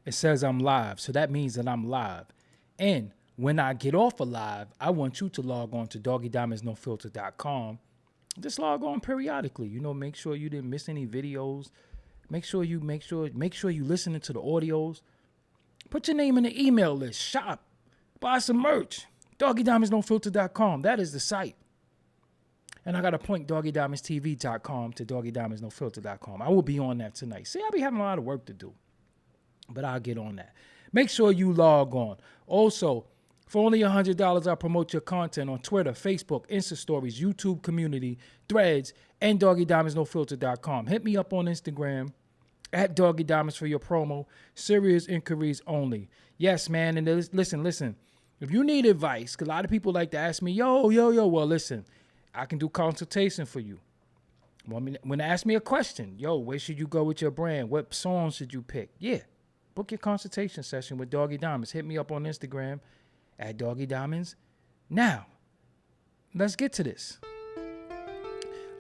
it says I'm live. So that means that I'm live. And when I get off of live, I want you to log on to doggiediamondsnofilter.com. Just log on periodically. Make sure you didn't miss any videos. Make sure you listening to the audios. Put your name in the email list. Shop. Buy some merch. doggiediamondsnofilter.com. That is the site. And I got to point doggiediamondstv.com to doggiediamondsnofilter.com. I will be on that tonight. See, I'll be having a lot of work to do, but I'll get on that. Make sure you log on. Also, for only $100, I'll promote your content on Twitter, Facebook, Insta Stories, YouTube community, Threads, and doggiediamondsnofilter.com. Hit me up on Instagram at Doggie Diamonds for your promo. Serious inquiries only. Yes, man. And listen. If you need advice, because a lot of people like to ask me, yo, well, listen. I can do consultation for you. When they ask me a question, where should you go with your brand? What songs should you pick? Yeah, book your consultation session with Doggie Diamonds. Hit me up on Instagram at Doggie Diamonds. Now, let's get to this.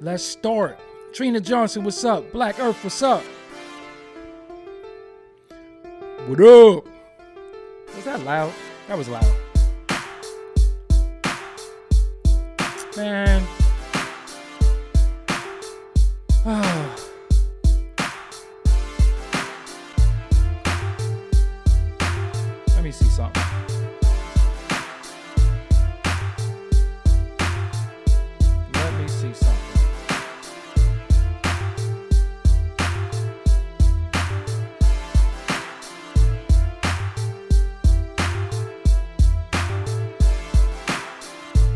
Let's start. Trina Johnson, what's up? Black Earth, what's up? What up? Was that loud? That was loud. Man. Let me see something.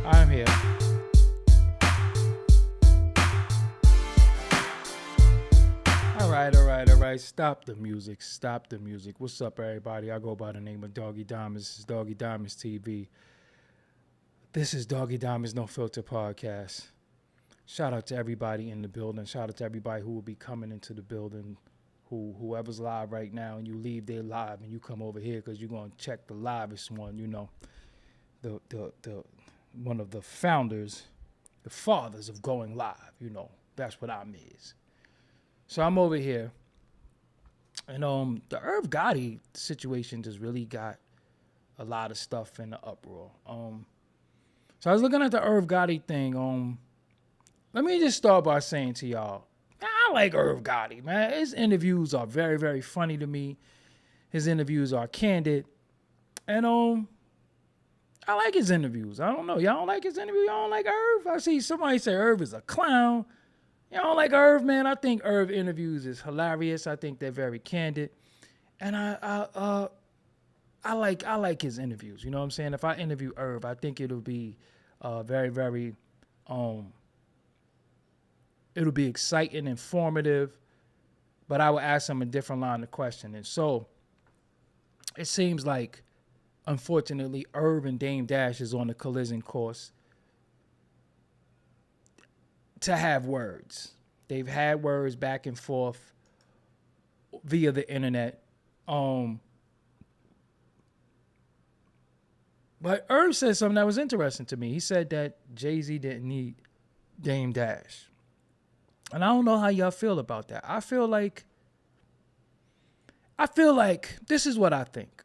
I'm here. All right. Stop the music. What's up, everybody? I go by the name of Doggie Diamonds. This is Doggie Diamonds TV. This is Doggie Diamonds No Filter Podcast. Shout out to everybody in the building. Shout out to everybody who will be coming into the building. Whoever's live right now, and you leave their live and you come over here because you're gonna check the livest one. The one of the founders, the fathers of going live. That's what I'm is. So I'm over here, and the Irv Gotti situation just really got a lot of stuff in the uproar. So I was looking at the Irv Gotti thing. Let me just start by saying to y'all, I like Irv Gotti, man. His interviews are very, very funny to me. His interviews are candid, and I like his interviews. I don't know, y'all don't like his interview? Y'all don't like Irv? I see somebody say Irv is a clown. Y'all don't like Irv, man? I think Irv interviews is hilarious. I think they're very candid, and I like his interviews. You know what I'm saying? If I interview Irv, I think it'll be very, very it'll be exciting, informative, but I will ask him a different line of question. And so it seems like, unfortunately, Irv and Dame Dash is on the collision course to have words. They've had words back and forth via the internet. But Irv said something that was interesting to me. He said that Jay-Z didn't need Dame Dash. And I don't know how y'all feel about that. I feel like this is what I think.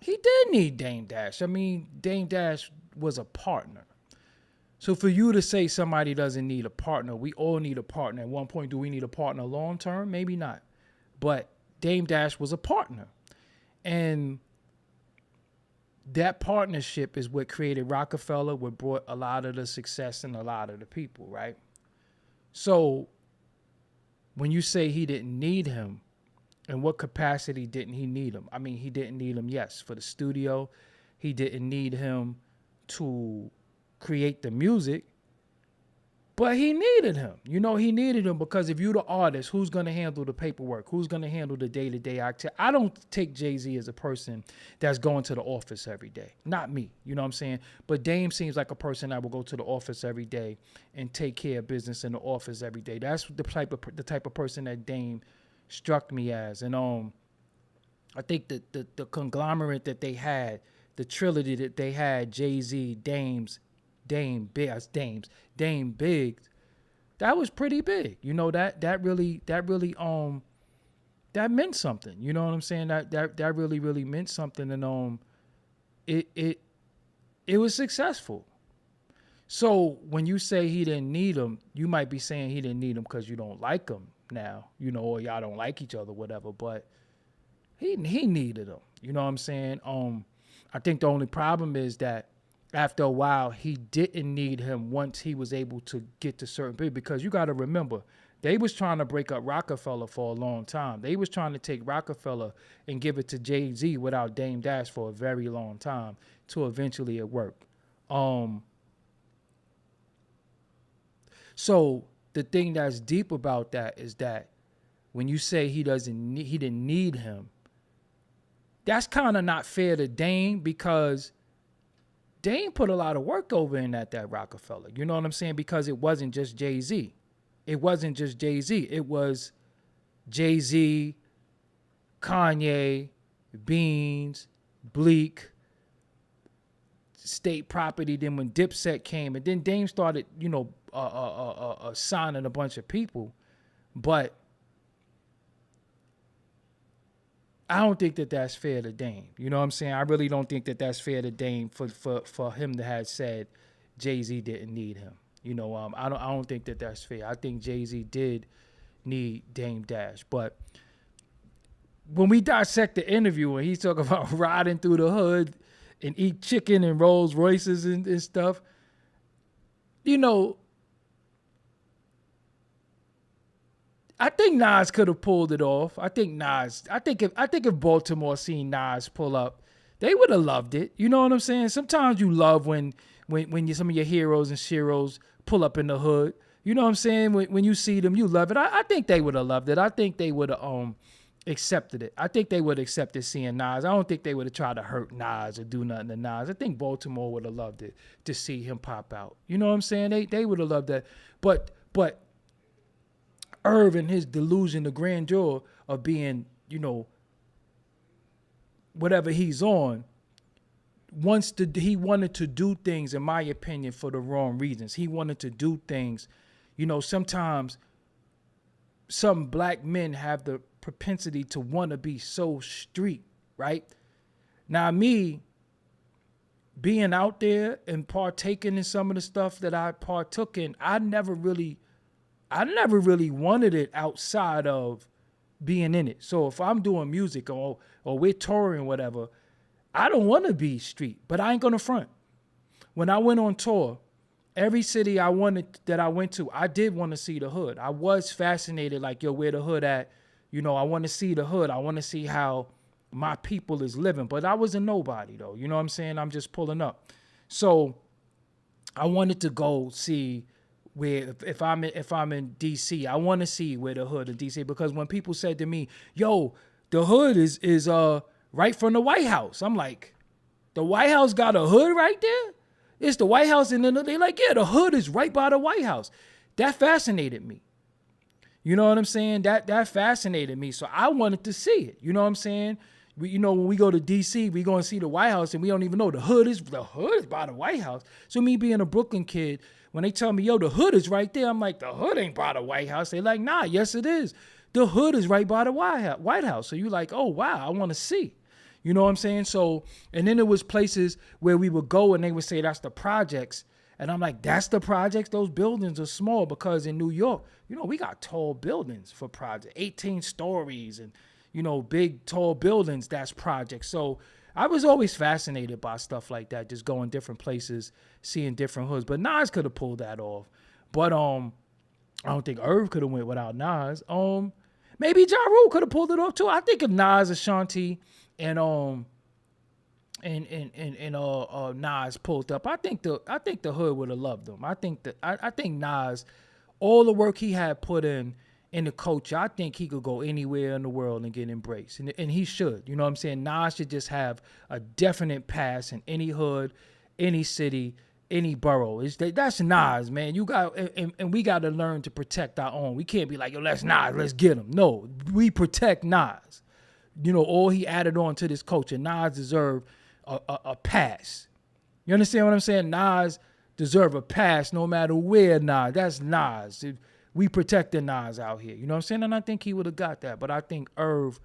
He did need Dame Dash. I mean, Dame Dash was a partner. So for you to say somebody doesn't need a partner, we all need a partner. At one point, do we need a partner long term? Maybe not. But Dame Dash was a partner. And that partnership is what created Rockefeller, what brought a lot of the success and a lot of the people, right? So when you say he didn't need him, in what capacity didn't he need him? I mean, he didn't need him, yes, for the studio. He didn't need him to create the music, but he needed him. He needed him because if you're the artist, who's going to handle the paperwork? Who's going to handle the day-to-day activity? I don't take Jay-Z as a person that's going to the office every day. Not me, you know what I'm saying? But Dame seems like a person that will go to the office every day and take care of business in the office every day. That's the type of person that Dame struck me as. And I think that the conglomerate that they had, the trilogy that they had, Jay-Z, Dame Biggs, that was pretty big. That really that meant something. You know what I'm saying? That really, really meant something. And it was successful. So when you say he didn't need him, you might be saying he didn't need him because you don't like him now, you know, or y'all don't like each other, whatever. But he needed him. You know what I'm saying? I think the only problem is that after a while, he didn't need him once he was able to get to certain people. Because you got to remember, they was trying to break up Rockefeller for a long time. They was trying to take Rockefeller and give it to Jay-Z without Dame Dash for a very long time till eventually it worked. So the thing that's deep about that is that when you say he didn't need him, that's kind of not fair to Dame, because Dame put a lot of work over in that Rockefeller. You know what I'm saying? Because it wasn't just Jay-Z. It wasn't just Jay-Z. It was Jay-Z, Kanye, Beans, Bleak, State Property. Then when Dipset came, and then Dame started, you know, signing a bunch of people. But I don't think that that's fair to Dame. You know what I'm saying? I really don't think that that's fair to Dame for him to have said Jay-Z didn't need him. You know, I don't think that that's fair. I think Jay-Z did need Dame Dash. But when we dissect the interview and he's talking about riding through the hood and eat chicken and Rolls Royces and stuff, you know, I think Nas could have pulled it off. I think if Baltimore seen Nas pull up, they would have loved it. You know what I'm saying? Sometimes you love when some of your heroes and sheroes pull up in the hood. You know what I'm saying? When you see them, you love it. I think they would have loved it. I think they would have accepted it. I think they would have accepted seeing Nas. I don't think they would have tried to hurt Nas or do nothing to Nas. I think Baltimore would have loved it to see him pop out. You know what I'm saying? They would have loved that. But Irv and his delusion, the grandeur of being, you know, whatever he's on, he wanted to do things, in my opinion, for the wrong reasons. He wanted to do things, you know, sometimes some black men have the propensity to want to be so street, right? Now, me being out there and partaking in some of the stuff that I partook in, I never really wanted it outside of being in it. So if I'm doing music or we're touring, whatever, I don't want to be street, but I ain't gonna front. When I went on tour, every city I went to, I did want to see the hood. I was fascinated, like, yo, where the hood at? You know, I want to see the hood. I want to see how my people is living. But I was a nobody, though. You know what I'm saying? I'm just pulling up. So I wanted to go see where, if I'm in DC, I want to see where the hood in DC, because when people said to me, yo, the hood is right from the White House. I'm like, the White House got a hood right there? It's the White House, and then they're like, yeah, the hood is right by the White House. That fascinated me. You know what I'm saying? That fascinated me. So I wanted to see it. You know what I'm saying? When we go to DC, we go and see the White House, and we don't even know the hood is by the White House. So me being a Brooklyn kid, when they tell me, yo, the hood is right there, I'm like, the hood ain't by the White House. They like, nah, yes it is. The hood is right by the White House. So you like, oh wow, I want to see. You know what I'm saying? So, and then there was places where we would go and they would say that's the projects. And I'm like, that's the projects? Those buildings are small, because in New York, you know, we got tall buildings for projects, 18 stories and, you know, big, tall buildings, that's projects. So I was always fascinated by stuff like that, just going different places, seeing different hoods. But Nas could have pulled that off. But I don't think Irv could have went without Nas. Maybe Ja Rule could have pulled it off too. I think if Nas, Ashanti, and Nas pulled up, I think the hood would have loved him. I think Nas, all the work he had put in the culture, I think he could go anywhere in the world and get embraced, and he should. You know what I'm saying? Nas should just have a definite pass in any hood, any city, any borough. That's Nas, man. You got and we got to learn to protect our own. We can't be like, yo, let's Nas, let's get him. No, we protect Nas. You know, all he added on to this culture. Nas deserved a pass. You understand what I'm saying? Nas deserve a pass no matter where Nas. That's Nas. we protecting Nas out here. You know what I'm saying? And I think he would have got that. But I think Irv,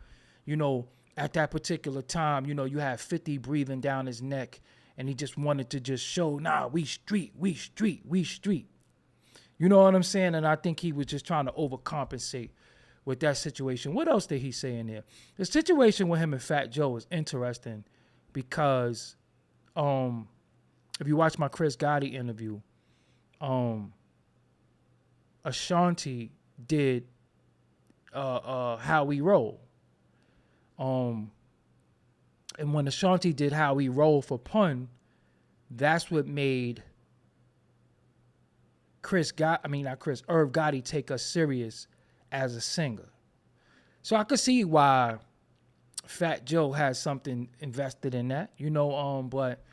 you know, at that particular time, you know, you had 50 breathing down his neck, and he just wanted to just show, nah, we street, we street, we street. You know what I'm saying? And I think he was just trying to overcompensate with that situation. What else did he say in there? The situation with him and Fat Joe is interesting because if you watch my Chris Gotti interview, Ashanti did How We Roll. And when Ashanti did How We Roll for Pun, that's what made Irv Gotti take us serious as a singer. So I could see why Fat Joe has something invested in that, you know, but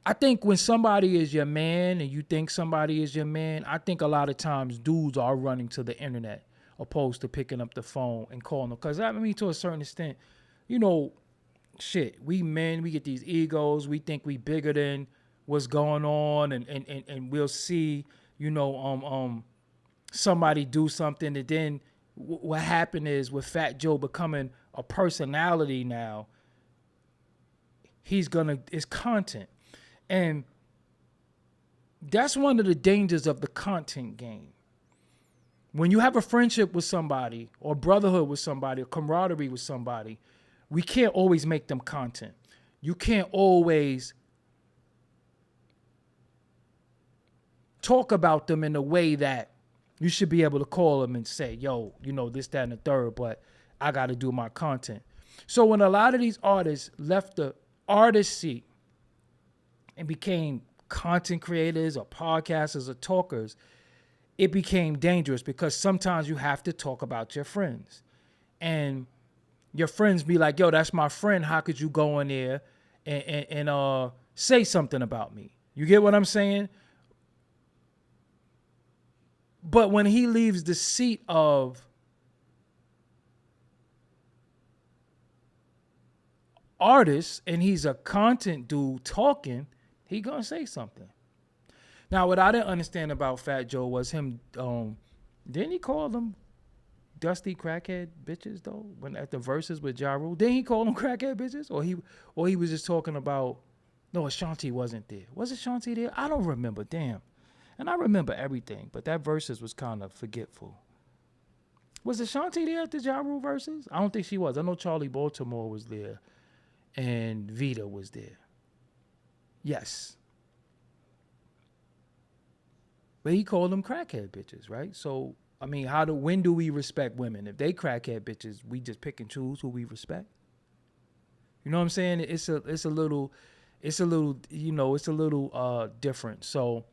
I think when somebody is your man and you think somebody is your man, I think a lot of times dudes are running to the internet opposed to picking up the phone and calling them. Because I mean, to a certain extent, you know, shit, we men, we get these egos. We think we bigger than what's going on. And we'll see, you know, somebody do something. And then what happened is with Fat Joe becoming a personality now, it's content. And that's one of the dangers of the content game. When you have a friendship with somebody or brotherhood with somebody or camaraderie with somebody, we can't always make them content. You can't always talk about them in a way that you should be able to call them and say, yo, you know, this, that, and the third, but I got to do my content. So when a lot of these artists left the artist seat and became content creators or podcasters or talkers, it became dangerous because sometimes you have to talk about your friends. And your friends be like, yo, that's my friend. How could you go in there and say something about me? You get what I'm saying? But when he leaves the seat of artist and he's a content dude talking, he gonna say something. Now, what I didn't understand about Fat Joe was him, didn't he call them dusty crackhead bitches though? When at the verses with Ja Rule, didn't he call them crackhead bitches? Or he was just talking about, no, Ashanti wasn't there. Was Ashanti there? I don't remember, damn. And I remember everything, but that verses was kind of forgetful. Was Ashanti there at the Ja Rule verses? I don't think she was. I know Charlie Baltimore was there and Vita was there. Yes. But he called them crackhead bitches, right? So, I mean, when do we respect women? If they crackhead bitches, we just pick and choose who we respect. You know what I'm saying? It's a little different. So,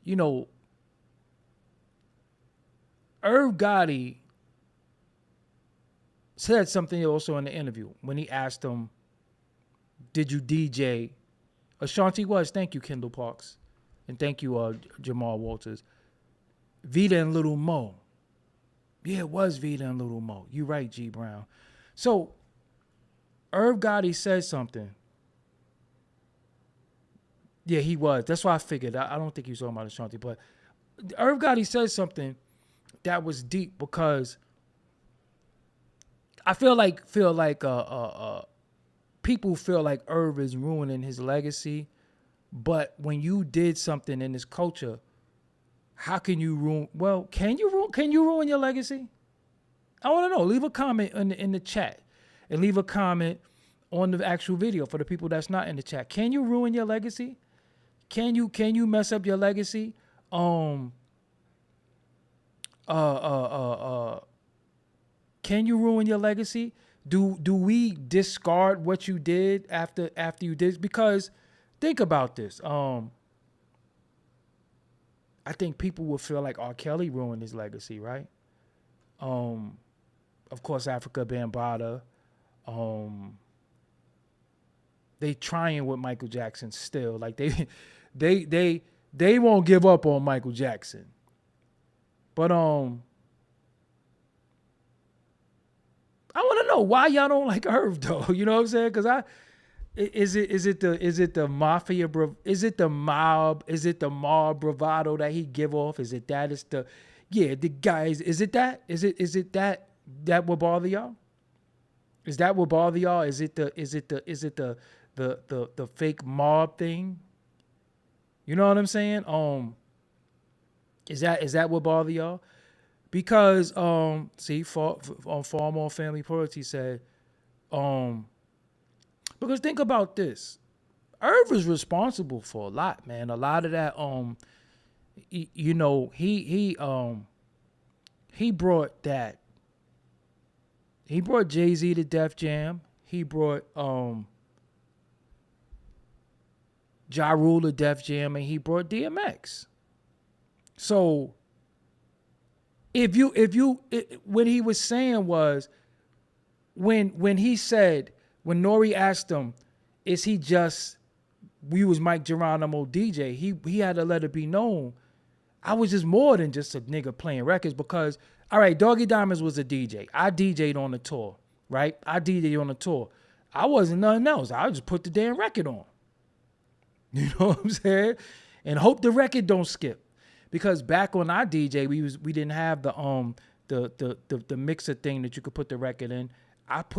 you know, Irv Gotti said something also in the interview when he asked him, did you DJ? Ashanti was. Thank you, Kendall Parks. And thank you, Jamal Walters. Vita and Little Mo. Yeah, it was Vita and Little Mo. You right, G Brown. So, Irv Gotti said something. Yeah, he was. That's why I figured. I don't think he was talking about Ashanti, but Irv Gotti said something that was deep because I feel like people feel like Irv is ruining his legacy. But when you did something in this culture, how can you ruin? Well, can you ruin your legacy? I want to know. Leave a comment in the chat and leave a comment on the actual video for the people that's not in the chat. Can you ruin your legacy? Can you mess up your legacy? Can you ruin your legacy? Do we discard what you did after you did? Because think about this. I think people will feel like R. Kelly ruined his legacy, right? Of course, Africa Bambaataa. They trying with Michael Jackson still. Like they won't give up on Michael Jackson. But I want to know why y'all don't like Irv though. You know what I'm saying? Because Is it the mafia? Is it the mob? Is it the mob bravado that he give off? Is it that? It's the the guys. Is it that? Is it that would bother y'all? Is that what bother y'all? Is it the fake mob thing? You know what I'm saying? Is that what bother y'all? Because see, Far More Family Poetry said, because think about this. Irv is responsible for a lot, man. A lot of that, he brought that. He brought Jay-Z to Def Jam. He brought Ja Rule to Def Jam, and he brought DMX. So what he was saying was, when he said, when Nori asked him, is he just, we was Mike Geronimo DJ, he had to let it be known, I was just more than just a nigga playing records. Because, all right, Doggie Diamonds was a DJ. I DJ'd on the tour, right? I DJ'd on the tour. I wasn't nothing else. I just put the damn record on. You know what I'm saying? And hope the record don't skip. Because back when I DJ, we didn't have the mixer thing that you could put the record in. That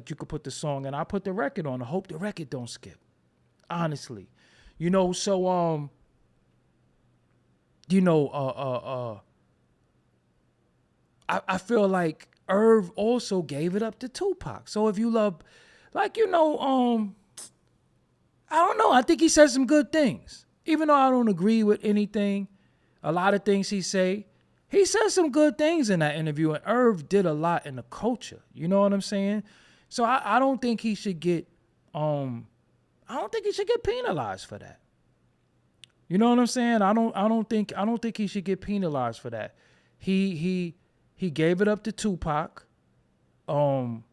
you could put the song, and I put the record on. I hope the record don't skip. Honestly. So I feel like Irv also gave it up to Tupac. So if you love, I don't know. I think he said some good things. Even though I don't agree with anything, a lot of things he said some good things in that interview. And Irv did a lot in the culture. You know what I'm saying? So I don't think he should get penalized for that. You know what I'm saying? I don't think he should get penalized for that. He gave it up to Tupac, and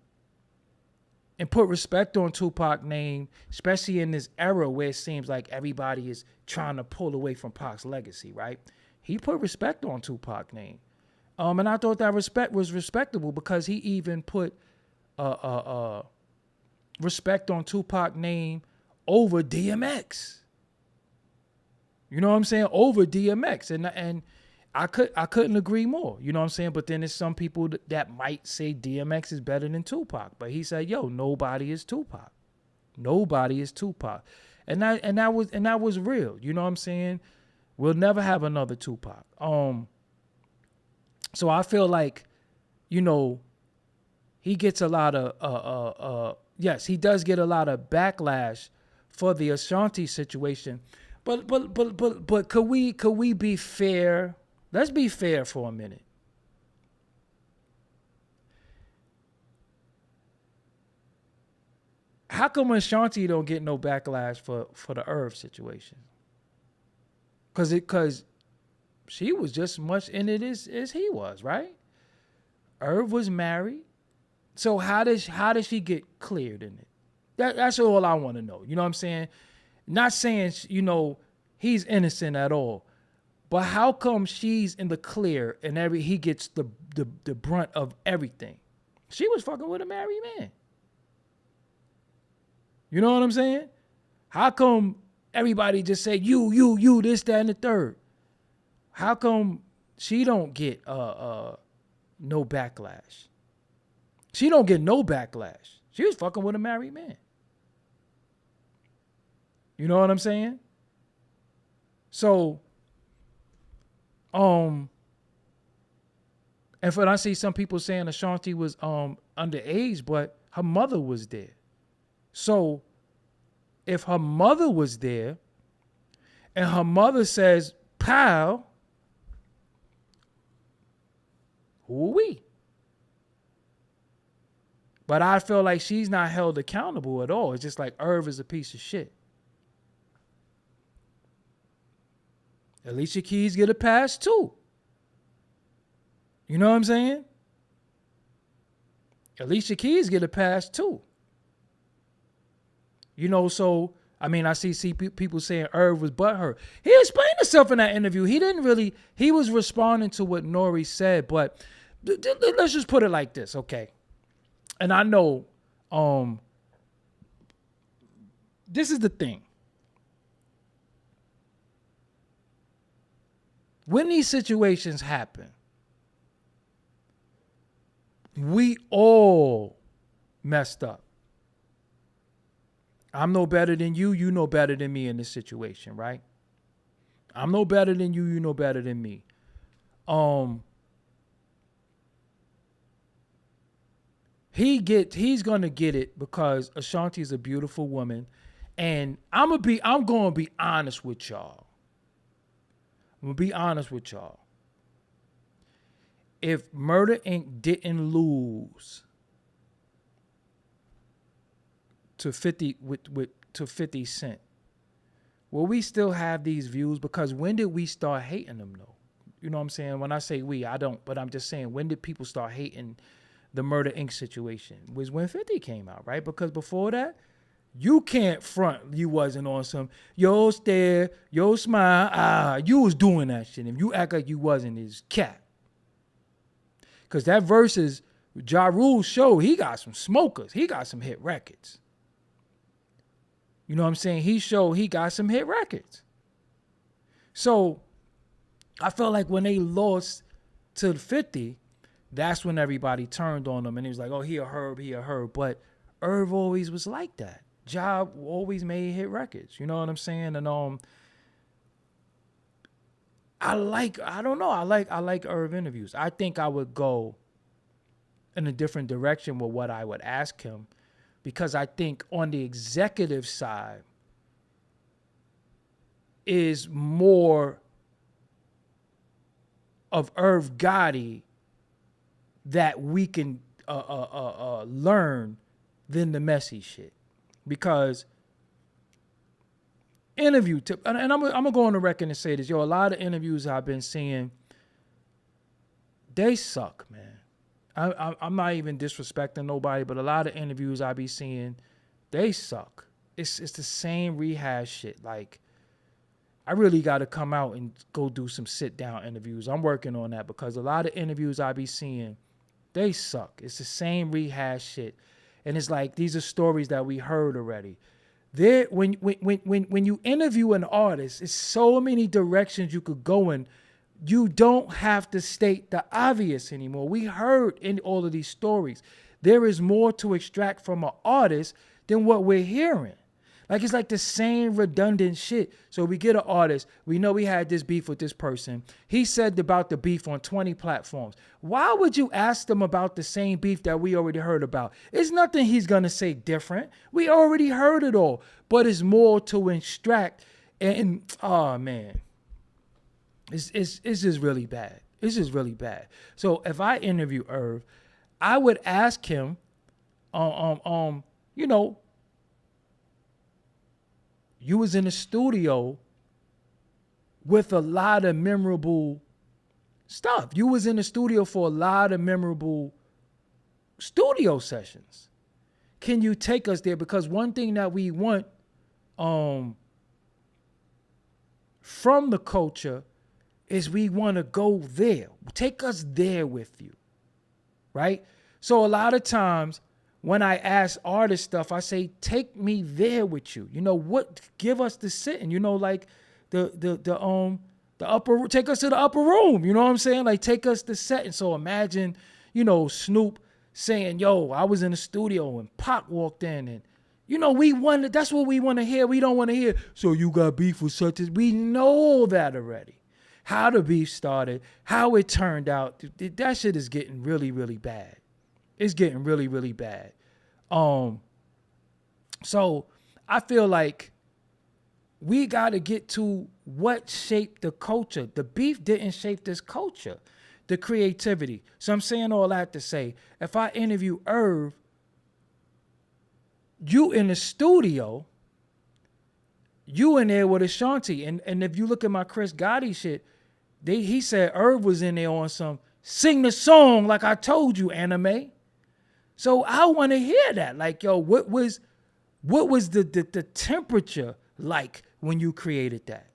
put respect on Tupac's name, especially in this era where it seems like everybody is trying to pull away from Pac's legacy, right? He put respect on Tupac's name, and I thought that respect was respectable, because he even put respect on Tupac's name over DMX. You know what I'm saying? Over DMX, and I couldn't agree more. You know what I'm saying? But then there's some people that might say DMX is better than Tupac. But he said, yo, nobody is Tupac. Nobody is Tupac. And that was real. You know what I'm saying? We'll never have another Tupac. So I feel like, he gets a lot of yes, he does get a lot of backlash for the Ashanti situation. But could we be fair? Let's be fair for a minute. How come Ashanti don't get no backlash for the Irv situation? Because she was just as much in it as he was, right? Irv was married. So how does she get cleared in it? That's all I want to know. You know what I'm saying? Not saying, he's innocent at all. But how come she's in the clear and he gets the brunt of everything? She was fucking with a married man. You know what I'm saying? How come everybody just say you this, that, and the third? How come she don't get no backlash? She don't get no backlash. She was fucking with a married man. You know what I'm saying? So, and I see some people saying Ashanti was underage, but her mother was there. So, if her mother was there, and her mother says, "Pal, who are we?" But I feel like she's not held accountable at all. It's just like Irv is a piece of shit. Alicia Keys get a pass too. You know what I'm saying? Alicia Keys get a pass too. So, I see people saying Irv was butthurt. He explained himself in that interview. He was responding to what Nori said, but let's just put it like this, okay? And I know this is the thing. When these situations happen, we all messed up. I'm no better than you. You know better than me in this situation, right? I'm no better than you. You know better than me. He's gonna get it because Ashanti's a beautiful woman, and I'm gonna be honest with y'all. If Murder Inc. didn't lose to 50 to 50 Cent, will we still have these views? Because when did we start hating them though? You know what I'm saying? When I say we, I don't, but I'm just saying, when did people start hating the Murder Inc. situation? Was when 50 came out, right? Because before that, you can't front you wasn't on some yo stare, yo smile, you was doing that shit. If you act like you wasn't, is cat. Cause that versus Ja Rule show, he got some smokers. He got some hit records. You know what I'm saying? He got some hit records. So I felt like when they lost to 50, that's when everybody turned on him and he was like, oh, he a Herb. But Irv always was like that. Ja always made hit records. You know what I'm saying? And I like Irv interviews. I think I would go in a different direction with what I would ask him, because I think on the executive side is more of Irv Gotti that we can learn than the messy shit. Because interview tip, and I'm gonna go on the record and say this, a lot of interviews I've been seeing, they suck, man. I'm not even disrespecting nobody, but a lot of interviews I be seeing, they suck. It's the same rehash shit. Like, I really got to come out and go do some sit down interviews. I'm working on that, because a lot of interviews I be seeing, they suck. It's the same rehash shit. And it's like, these are stories that we heard already. When you interview an artist, it's so many directions you could go in. You don't have to state the obvious anymore. We heard in all of these stories, there is more to extract from an artist than what we're hearing. Like, it's like the same redundant shit. So we get an artist. We know we had this beef with this person. He said about the beef on 20 platforms. Why would you ask them about the same beef that we already heard about? It's nothing he's going to say different. We already heard it all. But it's more to extract. And oh, man. It's just really bad. It's just really bad. So if I interview Irv, I would ask him, you know, you was in the studio with a lot of memorable stuff. You was in the studio for a lot of memorable studio sessions. Can you take us there? Because one thing that we want from the culture is we want to go there. Take us there with you, right? So a lot of times when I ask artists stuff, I say, take me there with you. You know what? Give us the sitting. You know, like the upper. Take us to the upper room. You know what I'm saying? Like, take us the setting. So imagine, you know, Snoop saying, "Yo, I was in the studio and Pac walked in, and you know, we wanted. That's what we want to hear. We don't want to hear. So you got beef with such as we know that already. How the beef started, how it turned out. That shit is getting really, really bad. It's getting really, really bad. So I feel like we got to get to what shaped the culture. The beef didn't shape this culture, the creativity. So I'm saying all that to say, if I interview Irv, you in the studio, you in there with Ashanti. And if you look at my Chris Gotti shit, he said Irv was in there on some sing the song like I told you, anime. So I want to hear that. Like, yo, what was the temperature like when you created that?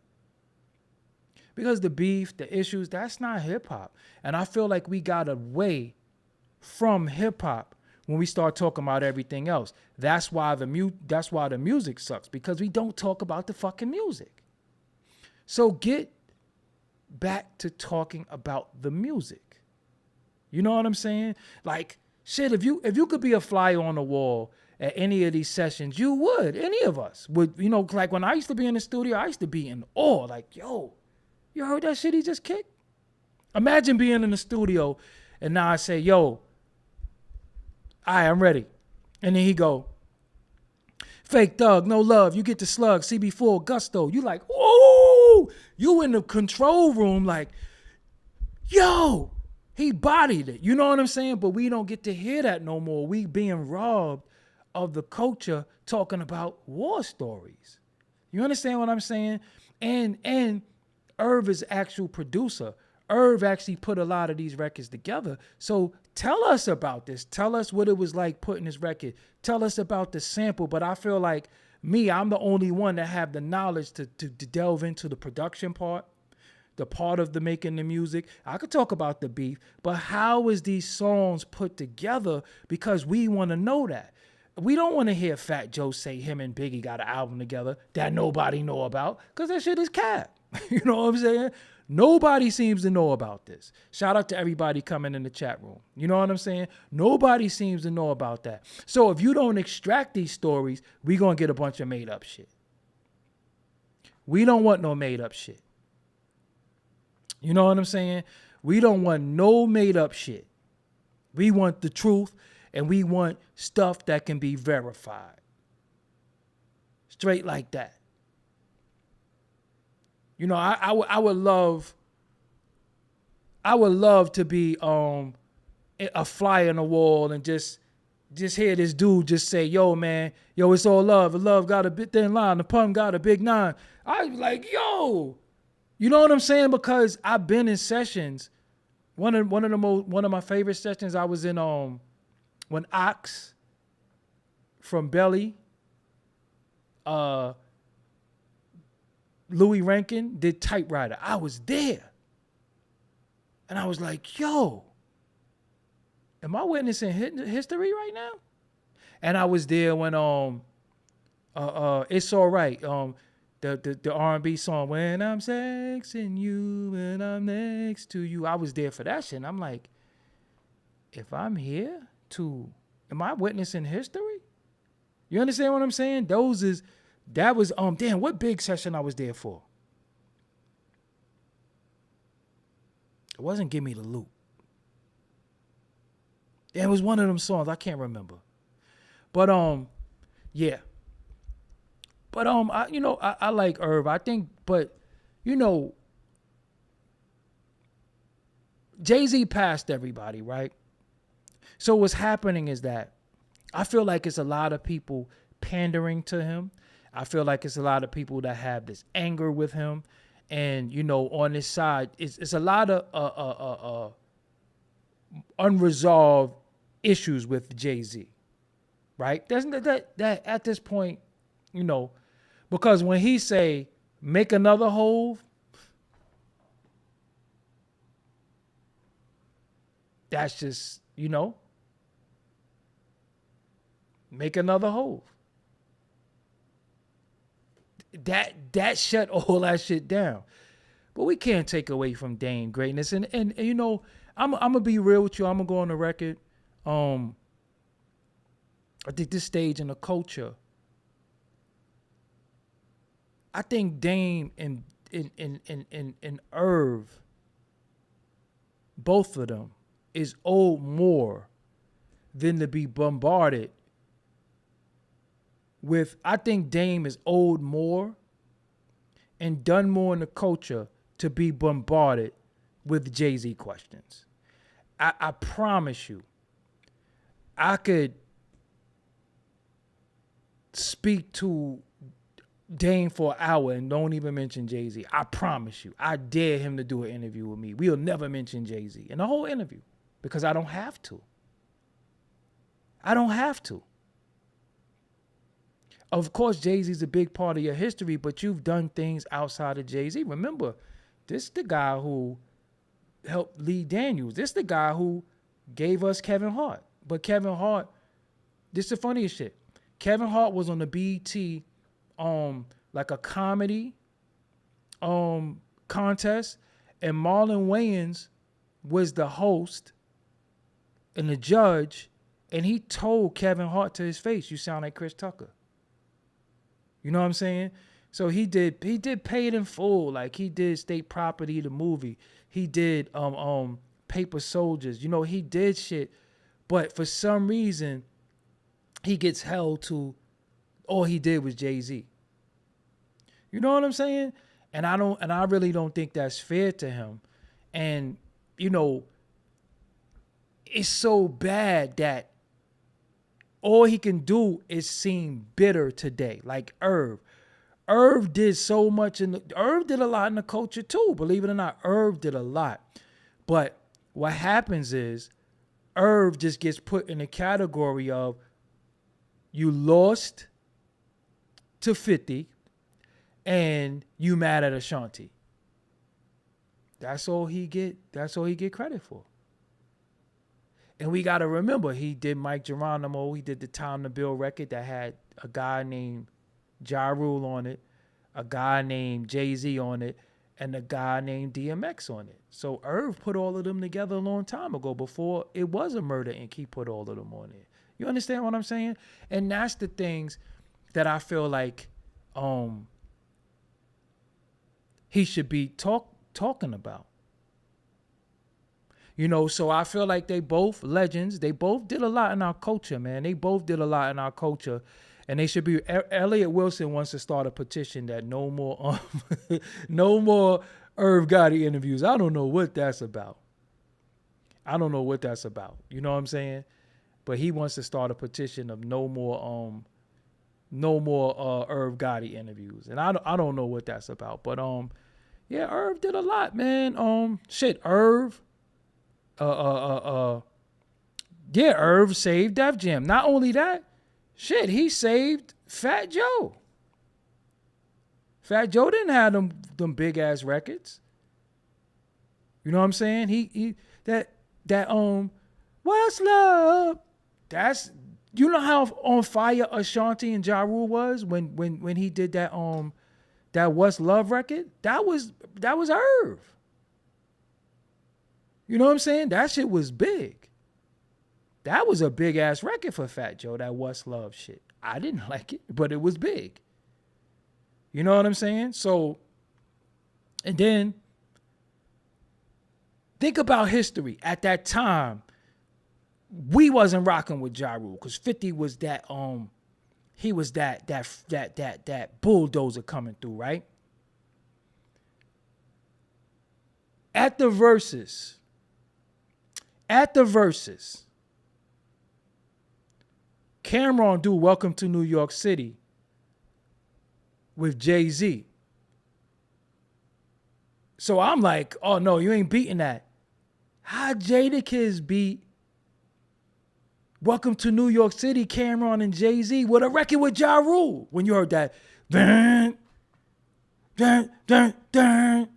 Because the beef, the issues, that's not hip hop. And I feel like we got away from hip hop when we start talking about everything else. That's why the music sucks, because we don't talk about the fucking music. So get back to talking about the music. You know what I'm saying? Like, shit, if you could be a fly on the wall at any of these sessions, you would. Any of us would. You know, like when I used to be in the studio, I used to be in awe. Like, yo, you heard that shit he just kicked? Imagine being in the studio and now I say, yo, all right, I'm ready. And then he go, fake thug, no love. You get the slug, CB4, gusto. You like, ooh, you in the control room like, yo, he bodied it. You know what I'm saying? But we don't get to hear that no more. We being robbed of the culture talking about war stories. You understand what I'm saying? And Irv is actual producer. Irv actually put a lot of these records together. So tell us about this. Tell us what it was like putting this record. Tell us about the sample. But I feel like I'm the only one that have the knowledge to delve into the production part, the part of the making the music. I could talk about the beef, but how is these songs put together? Because we want to know that. We don't want to hear Fat Joe say him and Biggie got an album together that nobody know about, because that shit is cap. You know what I'm saying? Nobody seems to know about this. Shout out to everybody coming in the chat room. You know what I'm saying? Nobody seems to know about that. So if you don't extract these stories, we going to get a bunch of made up shit. We don't want no made up shit. You know what I'm saying? We don't want no made up shit. We want the truth, and we want stuff that can be verified. Straight like that. You know, I would love to be a fly on the wall and just hear this dude just say, yo, man, yo, it's all love. The love got a bit thin line. The pun got a big 9. I was like, yo, you know what I'm saying? Because I've been in sessions. One of my favorite sessions I was in when Ox from Belly, Louis Rankin did Typewriter. I was there. And I was like, yo, am I witnessing history right now? And I was there when It's All Right, the R&B song, When I'm Sexing You, When I'm Next to You. I was there for that shit. And I'm like, if I'm here am I witnessing history? You understand what I'm saying? That was damn, what big session I was there for? It wasn't Give Me the Loot. It was one of them songs. I can't remember. But yeah. But I like Irv. I think, but Jay-Z passed everybody, right? So what's happening is that I feel like it's a lot of people pandering to him. I feel like it's a lot of people that have this anger with him. And, on this side, it's a lot of unresolved issues with Jay-Z, right? That at this point, because when he say, make another Hove, that's just, make another Hove. That shut all that shit down. But we can't take away from Dame greatness. And I'm gonna be real with you. I'm gonna go on the record. I think this stage in the culture, I think Dame and Irv, both of them, is owed more than to be bombarded with. I think Dame is owed more and done more in the culture to be bombarded with Jay-Z questions. I promise you, I could speak to Dame for an hour and don't even mention Jay-Z. I promise you. I dare him to do an interview with me. We'll never mention Jay-Z in the whole interview because I don't have to. Of course, Jay-Z's a big part of your history, but you've done things outside of Jay-Z. Remember, this is the guy who helped Lee Daniels. This is the guy who gave us Kevin Hart. But Kevin Hart this is the funniest shit. Kevin Hart was on the BET, like a comedy, contest, and Marlon Wayans was the host and the judge, and he told Kevin Hart to his face, "You sound like Chris Tucker." You know what I'm saying? So he did Pay It in Full, like he did State Property, the movie. He did Paper Soldiers. You know, he did shit, but for some reason, he gets held to all he did was Jay-Z. You know what I'm saying? And I really don't think that's fair to him. And, you know, it's so bad that all he can do is seem bitter today. Like Irv. Irv did so much Irv did a lot in the culture too. Believe it or not, Irv did a lot. But what happens is Irv just gets put in the category of you lost to 50 and you mad at Ashanti. That's all he get credit for. And we got to remember, he did Mike Geronimo. He did the Time to Build record that had a guy named Ja Rule on it, a guy named Jay-Z on it, and a guy named DMX on it. So Irv put all of them together a long time ago before it was a Murder Inc. He put all of them on it. You understand what I'm saying? And that's the things that I feel like he should be talking about. You know, so I feel like they both legends. They both did a lot in our culture, man. They both did a lot in our culture. And they should be. Elliot Wilson wants to start a petition that no more no more Irv Gotti interviews. I don't know what that's about. You know what I'm saying? But he wants to start a petition of no more Irv Gotti interviews. And I don't know what that's about. But yeah, Irv did a lot, man. Irv. Irv saved Def Jam. Not only that, he saved Fat Joe. Fat Joe didn't have them big ass records. You know what I'm saying? He What's Love? That's, you know how on fire Ashanti and Ja Rule was when he did that What's Love record? That was Irv. You know what I'm saying? That shit was big. That was a big ass record for Fat Joe, that What's Love shit. I didn't like it, but it was big. You know what I'm saying? So, and then think about history. At that time, we wasn't rocking with Ja Rule because 50 was that he was that bulldozer coming through, right? At the verses, Cameron do Welcome to New York City with Jay-Z. So I'm like, oh no, you ain't beating that. How Jadakiss beat Welcome to New York City, Cameron and Jay-Z with a record with Ja Rule? When you heard that, dun, dun, dun, dun.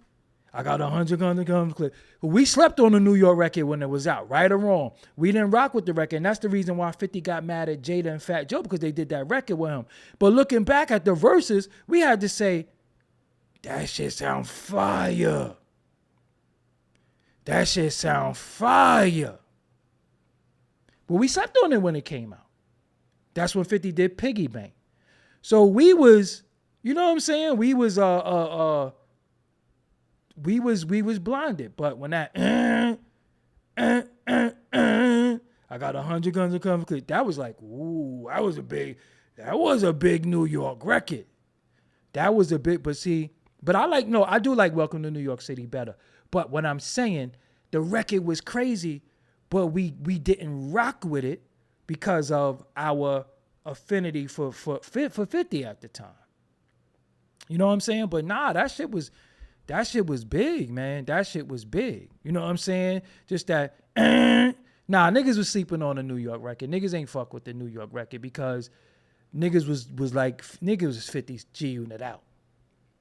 I got 100 guns to come clip. We slept on the New York record when it was out, right or wrong. We didn't rock with the record, and that's the reason why 50 got mad at Jada and Fat Joe, because they did that record with him. But looking back at the verses, we had to say, that shit sound fire. That shit sound fire. But we slept on it when it came out. That's when 50 did Piggy Bank. So we was, you know what I'm saying? We was blinded. But when that I got 100 guns to come clip, that was like, ooh, that was a big New York record. That was a big, but I do like Welcome to New York City better. But what I'm saying, the record was crazy, but we didn't rock with it because of our affinity for 50 at the time. You know what I'm saying? But nah, that shit was big, man. That shit was big. You know what I'm saying? Just that, nah, niggas was sleeping on the New York record. Niggas ain't fuck with the New York record because niggas was 50's G Unit out.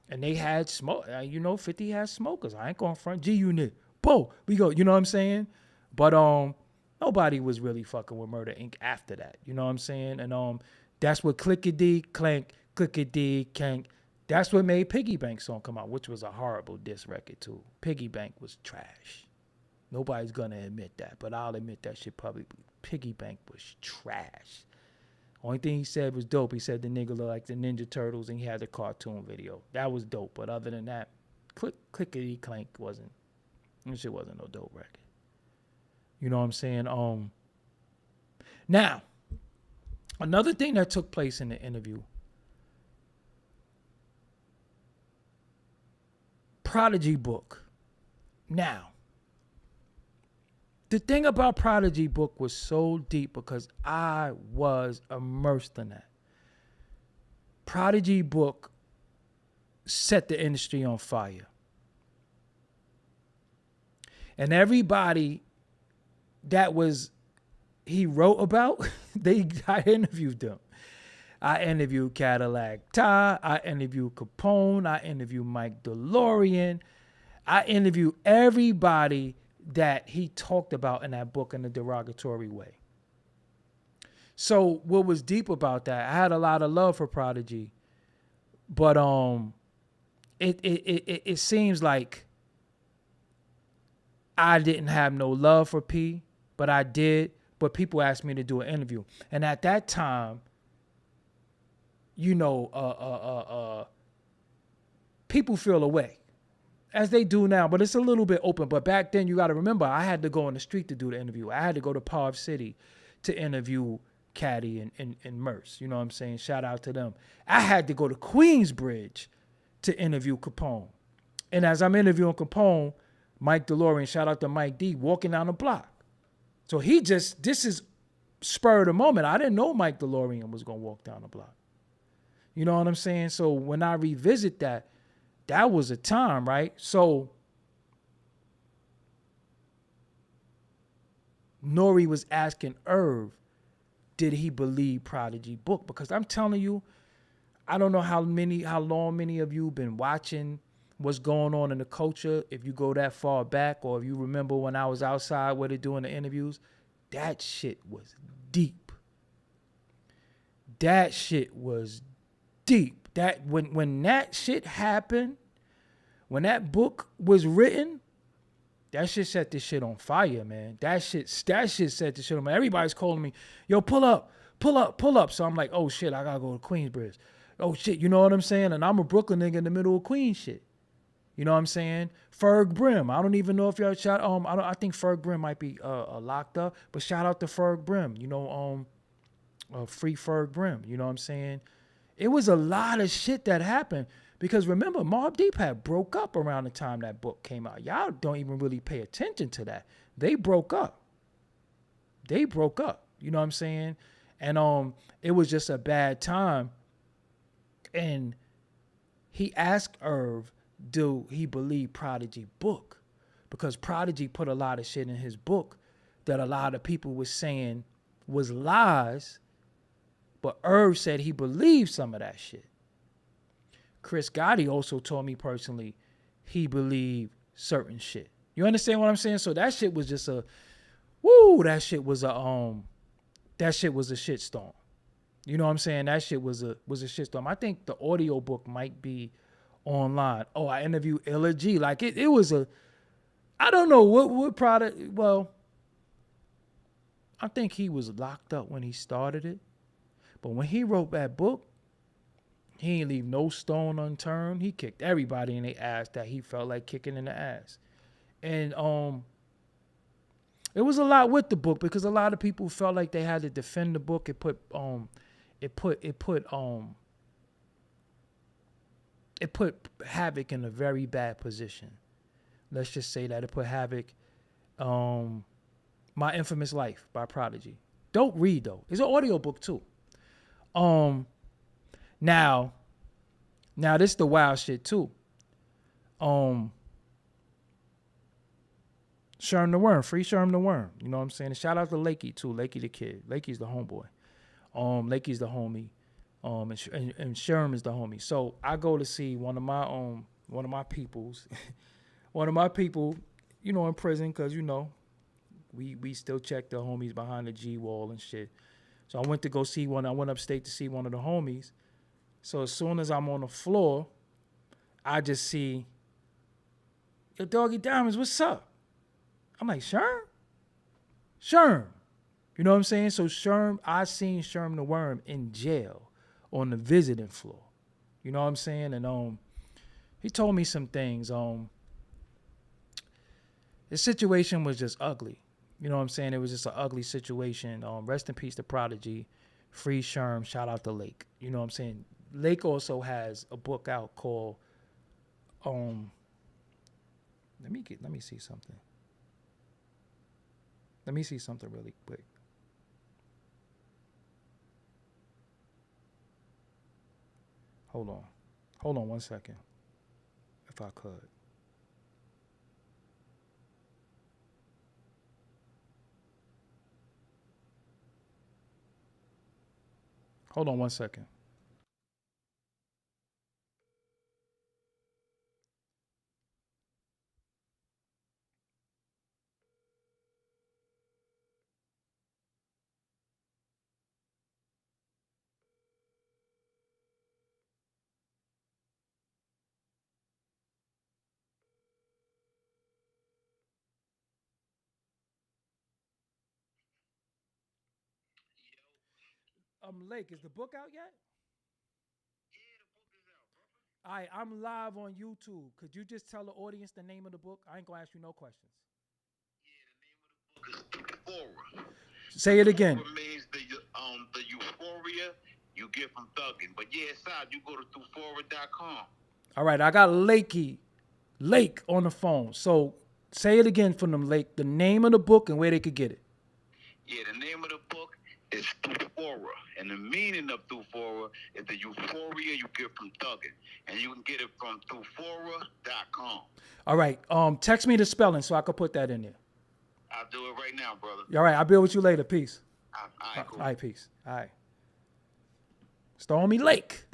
And they had smoke. 50 had smokers. I ain't going front. G Unit. Boom. We go. You know what I'm saying? But no, nobody was really fucking with Murder Inc. after that. You know what I'm saying? And that's what Clickety Clank, Clickety Clank. That's what made Piggy Bank song come out, which was a horrible diss record too. Piggy Bank was trash. Nobody's gonna admit that, but I'll admit that shit publicly. Piggy Bank was trash. Only thing he said was dope. He said the nigga looked like the Ninja Turtles and he had the cartoon video. That was dope. But other than that, Clickety Clank wasn't. That shit wasn't no dope record. You know what I'm saying? Now, another thing that took place in the interview. Prodigy book. Now, the thing about Prodigy book was so deep because I was immersed in that. Prodigy book set the industry on fire. And everybody that he wrote about, I interviewed them. I interviewed Cadillac Ty, I interviewed Capone, I interviewed Mike DeLorean. I interviewed everybody that he talked about in that book in a derogatory way. So what was deep about that, I had a lot of love for Prodigy, but it seems like I didn't have no love for P, but I did. But people asked me to do an interview. And at that time, people feel away. As they do now, but it's a little bit open. But back then, you got to remember, I had to go on the street to do the interview. I had to go to Parv City to interview Caddy and Merce. You know what I'm saying? Shout out to them. I had to go to Queensbridge to interview Capone. And as I'm interviewing Capone, Mike DeLorean, shout out to Mike D, walking down the block. So this is spur of the moment. I didn't know Mike DeLorean was going to walk down the block. You know what I'm saying? So when I revisit that was a time, right? So Nori was asking Irv, did he believe Prodigy book? Because I'm telling you, I don't know how long many of you been watching what's going on in the culture. If you go that far back, or if you remember when I was outside where they're doing the interviews, that shit was deep. That shit was deep. That when that shit happened, when that book was written, that shit set this shit on fire, man. That shit set this shit on fire. Everybody's calling me, yo, pull up. So I'm like, oh shit, I gotta go to Queensbridge. Oh shit, you know what I'm saying? And I'm a Brooklyn nigga in the middle of Queens shit. You know what I'm saying? Ferg Brim. I don't even know if y'all shout. I think Ferg Brim might be locked up, but shout out to Ferg Brim. You know, free Ferg Brim. You know what I'm saying? It was a lot of shit that happened because remember, Mobb Deep had broke up around the time that book came out. Y'all don't even really pay attention to that. They broke up. You know what I'm saying? And it was just a bad time. And he asked Irv, do he believe Prodigy book? Because Prodigy put a lot of shit in his book that a lot of people was saying was lies. But Irv said he believed some of that shit. Chris Gotti also told me personally he believed certain shit. You understand what I'm saying? So that shit was just that shit was a shitstorm. You know what I'm saying? That shit was a shitstorm. I think the audio book might be online. Oh, I interviewed Illa G. Like it was I don't know what product. Well, I think he was locked up when he started it. But when he wrote that book, he ain't leave no stone unturned. He kicked everybody in the ass that he felt like kicking in the ass. And it was a lot with the book because a lot of people felt like they had to defend the book. It put Havoc in a very bad position. Let's just say that it put Havoc. My Infamous Life by Prodigy. Dope read though. It's an audio book too. Now this the wild shit too. Sherm the Worm, free Sherm the Worm. You know what I'm saying? And shout out to Lakey too. Lakey the kid. Lakey's the homeboy. Lakey's the homie. And Sherm is the homie. So I go to see one of my peoples, one of my people, you know, in prison because, you know, We still check the homies behind the G wall and shit. So I went to go see one. I went upstate to see one of the homies. So as soon as I'm on the floor, I just see, yo, Doggie Diamonds, what's up? I'm like, Sherm? Sherm. You know what I'm saying? So Sherm, I seen Sherm the Worm in jail on the visiting floor. You know what I'm saying? And he told me some things. The situation was just ugly. You know what I'm saying? It was just an ugly situation. Rest in peace to Prodigy. Free Sherm. Shout out to Lake. You know what I'm saying? Lake also has a book out called let me see something. Let me see something really quick. Hold on 1 second. If I could. Hold on 1 second. Lake, is the book out yet? All right, I'm live on YouTube. Could you just tell the audience the name of the book? I ain't gonna ask you no questions. Euphoria. Say it again. Euphoria means the euphoria you get from thugging. But yeah, inside you go to euphoria.com. All right, I got Lake on the phone. So say it again for them, Lake. The name of the book and where they could get it. Yeah, the name of the book is Euphoria. And the meaning of Euphoria is the euphoria you get from thugging. And you can get it from euphoria.com. All right. Text me the spelling so I can put that in there. I'll do it right now, brother. All right. I'll be with you later. Peace. All right, cool. All right, peace. All right. Stormy Lake.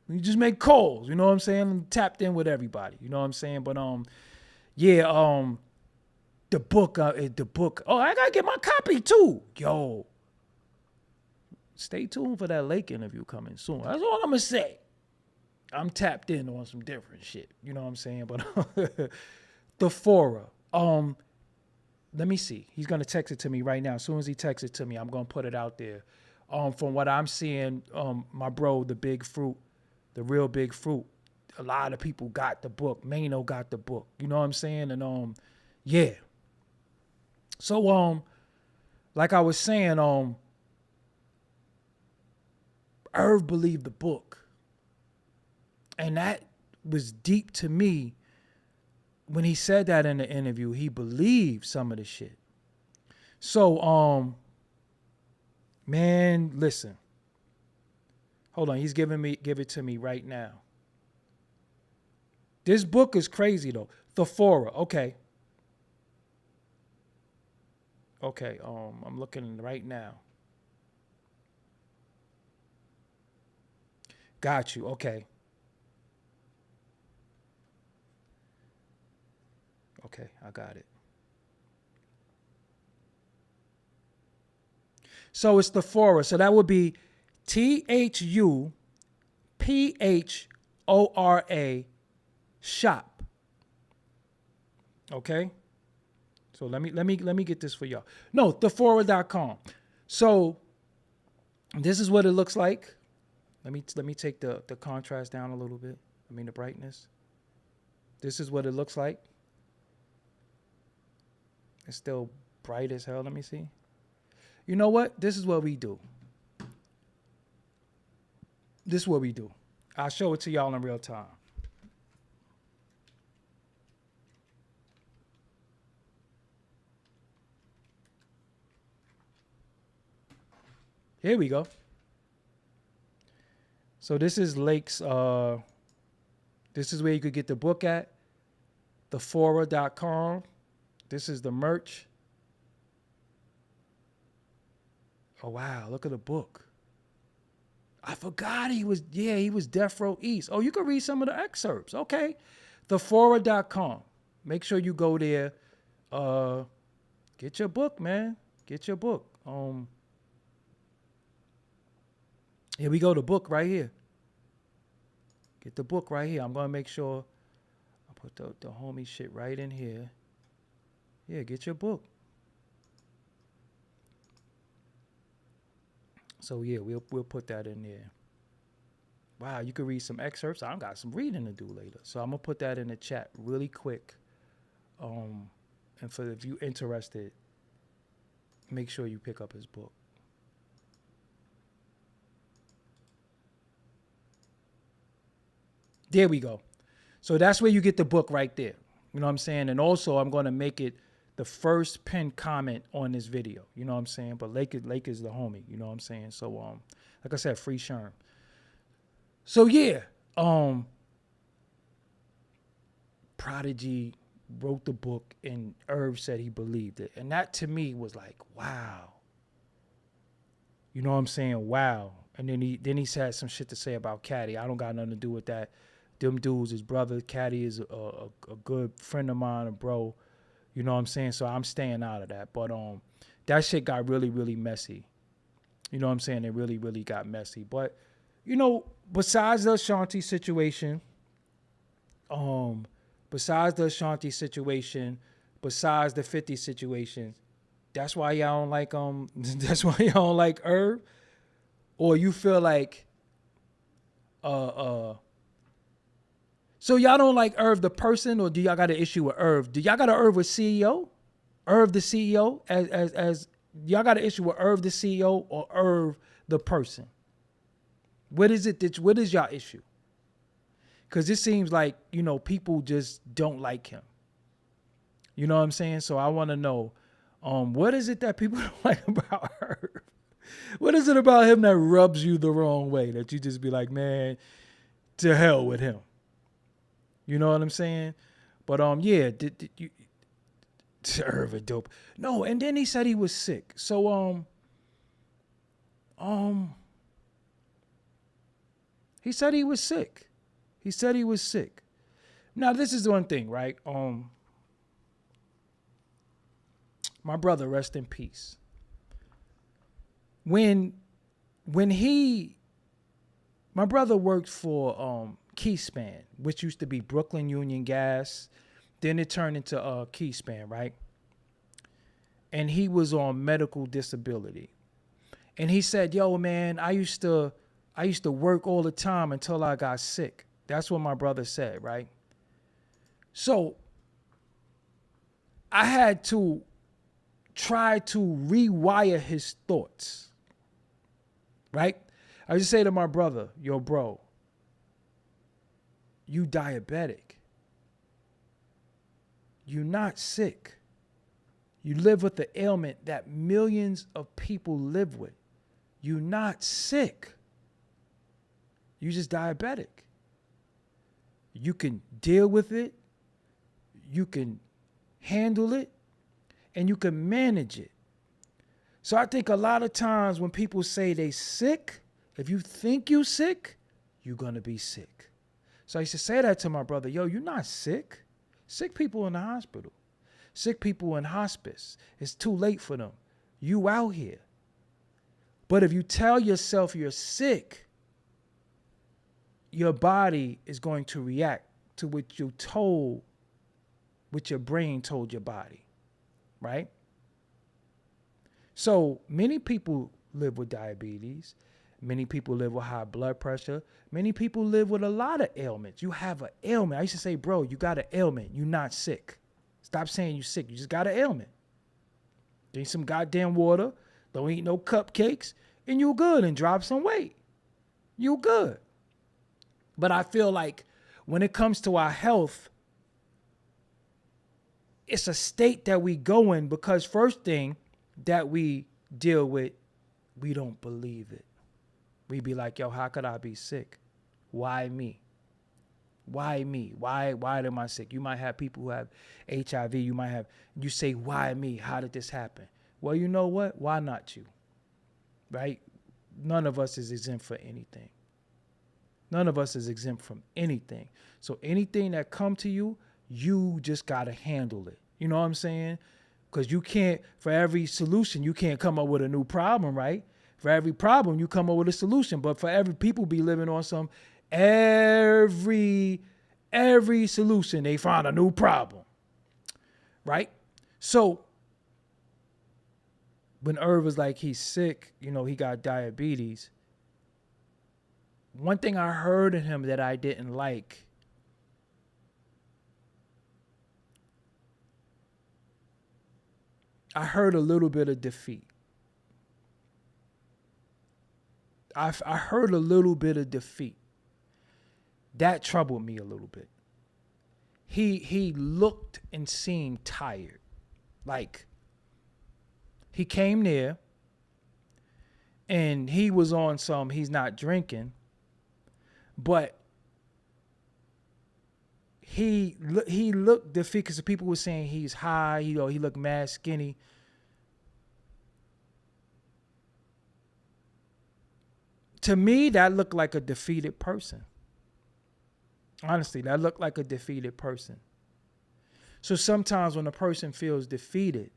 You just make calls. You know what I'm saying? I'm tapped in with everybody. You know what I'm saying? But yeah, the book. Oh, I gotta get my copy too. Yo. Stay tuned for that Lake interview coming soon. That's all I'm gonna say. I'm tapped in on some different shit. You know what I'm saying? But the Fora. Let me see. He's gonna text it to me right now. As soon as he texts it to me, I'm gonna put it out there. From what I'm seeing, my bro, the Big Fruit, the real Big Fruit. A lot of people got the book. Mano got the book. You know what I'm saying? And yeah. So like I was saying, Irv believed the book. And that was deep to me when he said that in the interview. He believed some of the shit. So, man, listen. Hold on, give it to me right now. This book is crazy though. The Fora, okay. Okay, I'm looking right now. Got you. Okay. Okay, I got it. So it's the Fora. So that would be THUPHORA shop. Okay? So let me get this for y'all. No, thefora.com. So this is what it looks like. Let me take the contrast down a little bit. I mean the brightness. This is what it looks like. It's still bright as hell. Let me see. You know what? This is what we do. This is what we do. I'll show it to y'all in real time. Here we go. So this is Lake's, this is where you could get the book at, thefora.com. This is the merch. Oh, wow, look at the book. I forgot he was Death Row East. Oh, you can read some of the excerpts. Okay. Thefora.com. Make sure you go there. Get your book, man. Get your book. Here we go. The book right here. Get the book right here. I'm gonna make sure I put the homie shit right in here. Yeah, get your book. So yeah, we'll put that in there. Wow, you can read some excerpts. I got some reading to do later, so I'm gonna put that in the chat really quick. And for if you interested, make sure you pick up his book. There we go. So that's where you get the book right there. You know what I'm saying? And also, I'm going to make it the first pinned comment on this video. You know what I'm saying? But Lake is the homie. You know what I'm saying? So, like I said, free Sherm. So, yeah. Prodigy wrote the book, and Irv said he believed it. And that, to me, was like, wow. You know what I'm saying? Wow. And then he said some shit to say about Caddy. I don't got nothing to do with that. Them dudes, his brother, Caddy is a good friend of mine, a bro. You know what I'm saying? So I'm staying out of that. But that shit got really, really messy. You know what I'm saying? It really, really got messy. But, you know, besides the Ashanti situation, besides the 50 situation, that's why y'all don't like that's why y'all don't like Irv? Or you feel like so y'all don't like Irv the person, or do y'all got an issue with Irv? Do y'all got an Irv with CEO? Irv the CEO? As y'all got an issue with Irv the CEO or Irv the person? What is y'all issue? Because it seems like, you know, people just don't like him. You know what I'm saying? So I want to know, what is it that people don't like about Irv? What is it about him that rubs you the wrong way, that you just be like, man, to hell with him? You know what I'm saying? But yeah, did you Irv a dope? No, and then he said he was sick. So he said he was sick. He said he was sick. Now this is one thing, right? My brother, rest in peace. When my brother worked for Keyspan, which used to be Brooklyn Union Gas. Then it turned into Keyspan, right? And he was on medical disability. And he said, yo, man, I used to work all the time until I got sick. That's what my brother said, right? So I had to try to rewire his thoughts, right? I just say to my brother, yo, bro, you diabetic. You're not sick. You live with the ailment that millions of people live with. You're not sick. You're just diabetic. You can deal with it. You can handle it. And you can manage it. So I think a lot of times when people say they sick, if you think you sick, you're going to be sick. So I used to say that to my brother, yo, you're not sick. Sick people in the hospital. Sick people in hospice. It's too late for them. You out here. But if you tell yourself you're sick, your body is going to react to what your brain told your body, right? So many people live with diabetes. Many people live with high blood pressure. Many people live with a lot of ailments. You have an ailment. I used to say, bro, you got an ailment. You're not sick. Stop saying you're sick. You just got an ailment. Drink some goddamn water. Don't eat no cupcakes. And you're good. And drop some weight. You're good. But I feel like when it comes to our health, it's a state that we go in because first thing that we deal with, we don't believe it. We be like, yo, how could I be sick? Why me? Why me? Why am I sick? You might have people who have HIV. You say, why me? How did this happen? Well, you know what? Why not you? Right? None of us is exempt for anything. None of us is exempt from anything. So anything that come to you, you just got to handle it. You know what I'm saying? Because you can't, for every solution, you can't come up with a new problem, right? For every problem, you come up with a solution. But for every people be living on some, every solution, they find a new problem, right? So when Irv was like, he's sick, you know, he got diabetes. One thing I heard in him that I didn't like, I heard a little bit of defeat. I heard a little bit of defeat. That troubled me a little bit. He looked and seemed tired. Like, he came there and he was on some, he's not drinking, but he looked defeated because people were saying he's high, you know, he looked mad skinny. To me, that looked like a defeated person. Honestly, that looked like a defeated person. So sometimes when a person feels defeated,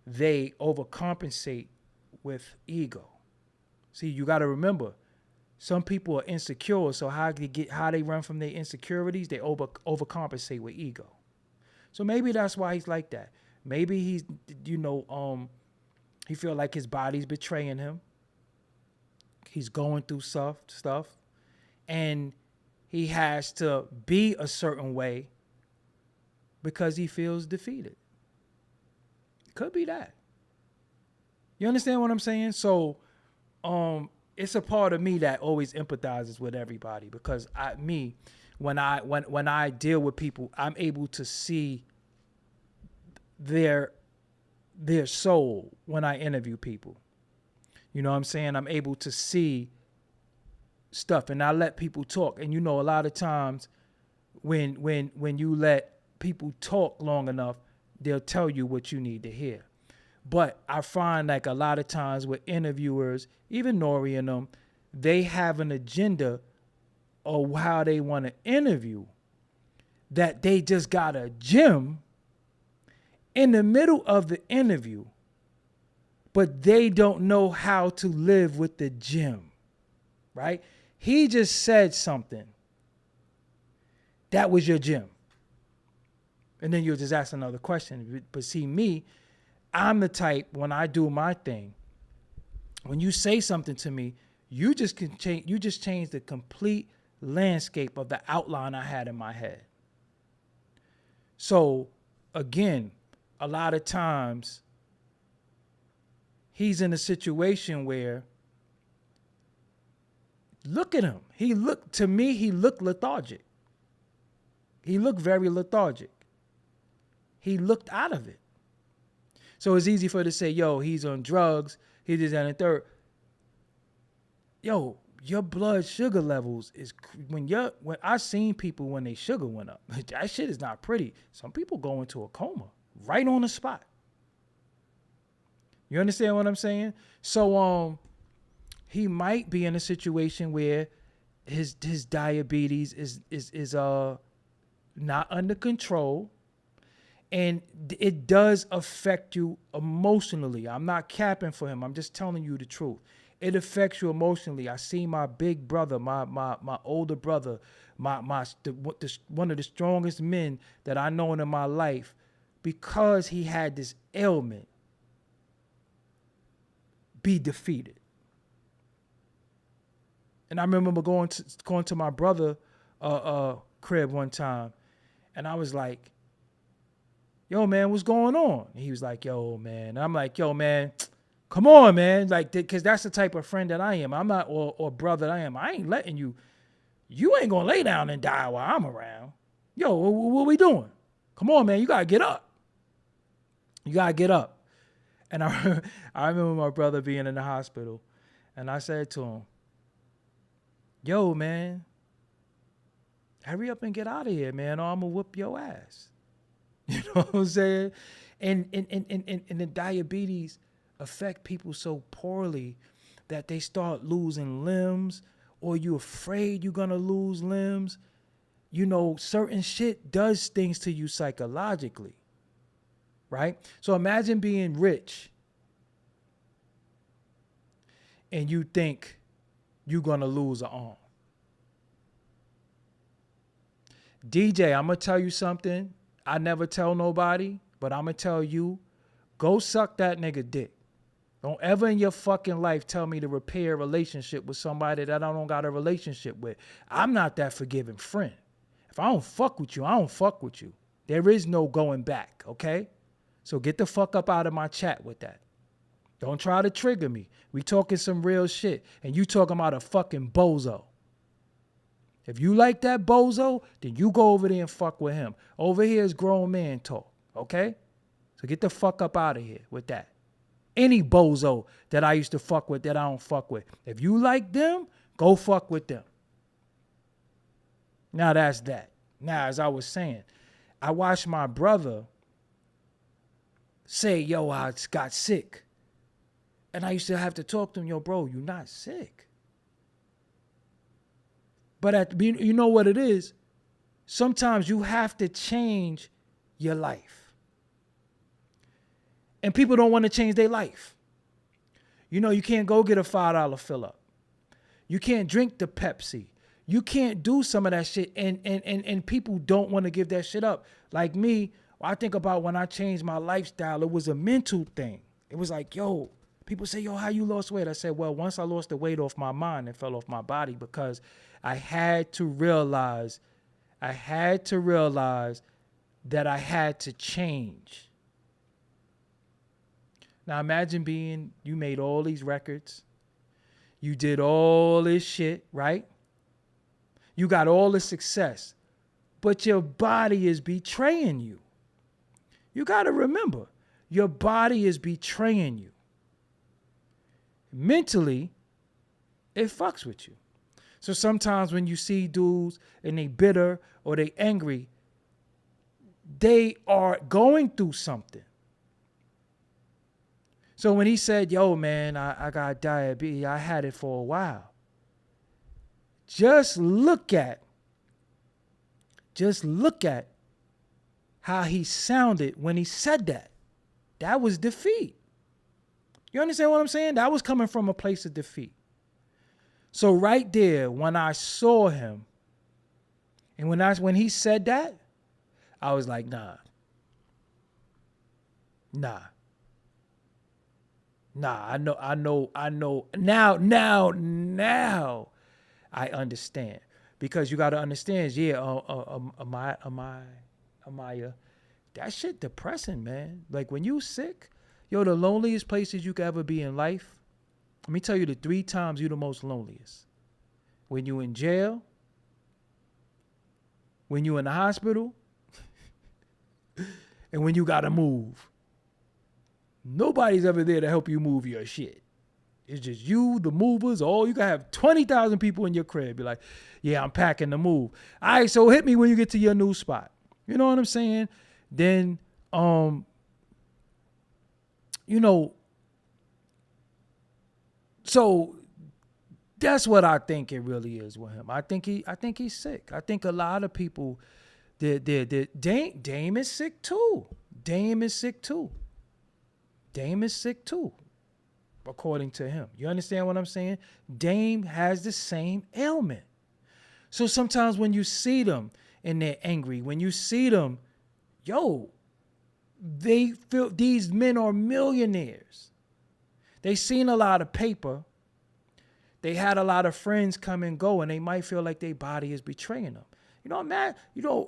they overcompensate with ego. See, you got to remember, some people are insecure, so how they run from their insecurities, they overcompensate with ego. So maybe that's why he's like that. Maybe he's, you know, he feel like his body's betraying him. He's going through stuff, and he has to be a certain way because he feels defeated. Could be that. You understand what I'm saying? So, it's a part of me that always empathizes with everybody because when I deal with people, I'm able to see their soul when I interview people. You know what I'm saying? I'm able to see stuff, and I let people talk. And you know, a lot of times when you let people talk long enough, they'll tell you what you need to hear. But I find like a lot of times with interviewers, even Nori and them, they have an agenda of how they want to interview that they just got a gym in the middle of the interview, but they don't know how to live with the gym, right? He just said something. That was your gym. And then you'll just ask another question. But see, me, I'm the type, when I do my thing, when you say something to me, you just change the complete landscape of the outline I had in my head. So again, a lot of times he's in a situation where, look at him. He looked lethargic. He looked very lethargic. He looked out of it. So it's easy for her to say, yo, he's on drugs. He did that and third. Yo, your blood sugar levels is when I seen people when their sugar went up. That shit is not pretty. Some people go into a coma right on the spot. You understand what I'm saying? So he might be in a situation where his diabetes is not under control. And it does affect you emotionally. I'm not capping for him. I'm just telling you the truth. It affects you emotionally. I see my big brother, my older brother, one of the strongest men that I know in my life, because he had this ailment, be defeated. And I remember going to my brother crib one time, and I was like, yo, man, what's going on? And he was like, yo, man. And I'm like, yo, man, come on, man. Like, because that's the type of friend that I am. I'm not, or brother that I am. I ain't letting you ain't going to lay down and die while I'm around. Yo, what we doing? Come on, man. You got to get up. You got to get up. And I remember my brother being in the hospital, and I said to him, yo, man, hurry up and get out of here, man, or I'm going to whoop your ass. You know what I'm saying? And the diabetes affect people so poorly that they start losing limbs, or you're afraid you're going to lose limbs. You know, certain shit does things to you psychologically, right? So imagine being rich and you think you're going to lose an arm. DJ, I'm going to tell you something. I never tell nobody, but I'm going to tell you, go suck that nigga dick. Don't ever in your fucking life tell me to repair a relationship with somebody that I don't got a relationship with. I'm not that forgiving friend. If I don't fuck with you, I don't fuck with you. There is no going back, okay? So get the fuck up out of my chat with that. Don't try to trigger me. We talking some real shit, and you talking about a fucking bozo. If you like that bozo, then you go over there and fuck with him. Over here is grown man talk, okay? So get the fuck up out of here with that. Any bozo that I used to fuck with that I don't fuck with. If you like them, go fuck with them. Now that's that. Now, as I was saying, I watched my brother say, yo, I got sick. And I used to have to talk to him, yo, bro, you're not sick. But you know what it is? Sometimes you have to change your life. And people don't want to change their life. You know, you can't go get a $5 fill up. You can't drink the Pepsi. You can't do some of that shit. And people don't want to give that shit up. Like me, I think about when I changed my lifestyle, it was a mental thing. It was like, yo, people say, yo, how you lost weight? I said, well, once I lost the weight off my mind, it fell off my body because I had to realize that I had to change. Now imagine you made all these records. You did all this shit, right? You got all the success, but your body is betraying you. You got to remember, your body is betraying you. Mentally, it fucks with you. So sometimes when you see dudes and they bitter or they angry, they are going through something. So when he said, yo, man, I got diabetes, I had it for a while. Just look at how he sounded when he said that. That was defeat. You understand what I'm saying? That was coming from a place of defeat. So right there, when I saw him, and when he said that, I was like, nah. I know. Now I understand. Because you got to understand, Amaya, that shit depressing, man. Like when you sick, yo, the loneliest places you could ever be in life. Let me tell you the 3 times you're the most loneliest. When you in jail, when you in the hospital, and when you got to move. Nobody's ever there to help you move your shit. It's just you, the movers. You can have 20,000 people in your crib. Be like, yeah, I'm packing to move. All right, so hit me when you get to your new spot. You know what I'm saying? Then, so that's what I think it really is with him. I think he's sick. I think a lot of people, Dame is sick too. Dame is sick too, according to him. You understand what I'm saying? Dame has the same ailment. So sometimes when you see them and they're angry, when you see them, yo, they feel these men are millionaires. They seen a lot of paper. They had a lot of friends come and go, and they might feel like their body is betraying them. You know, man,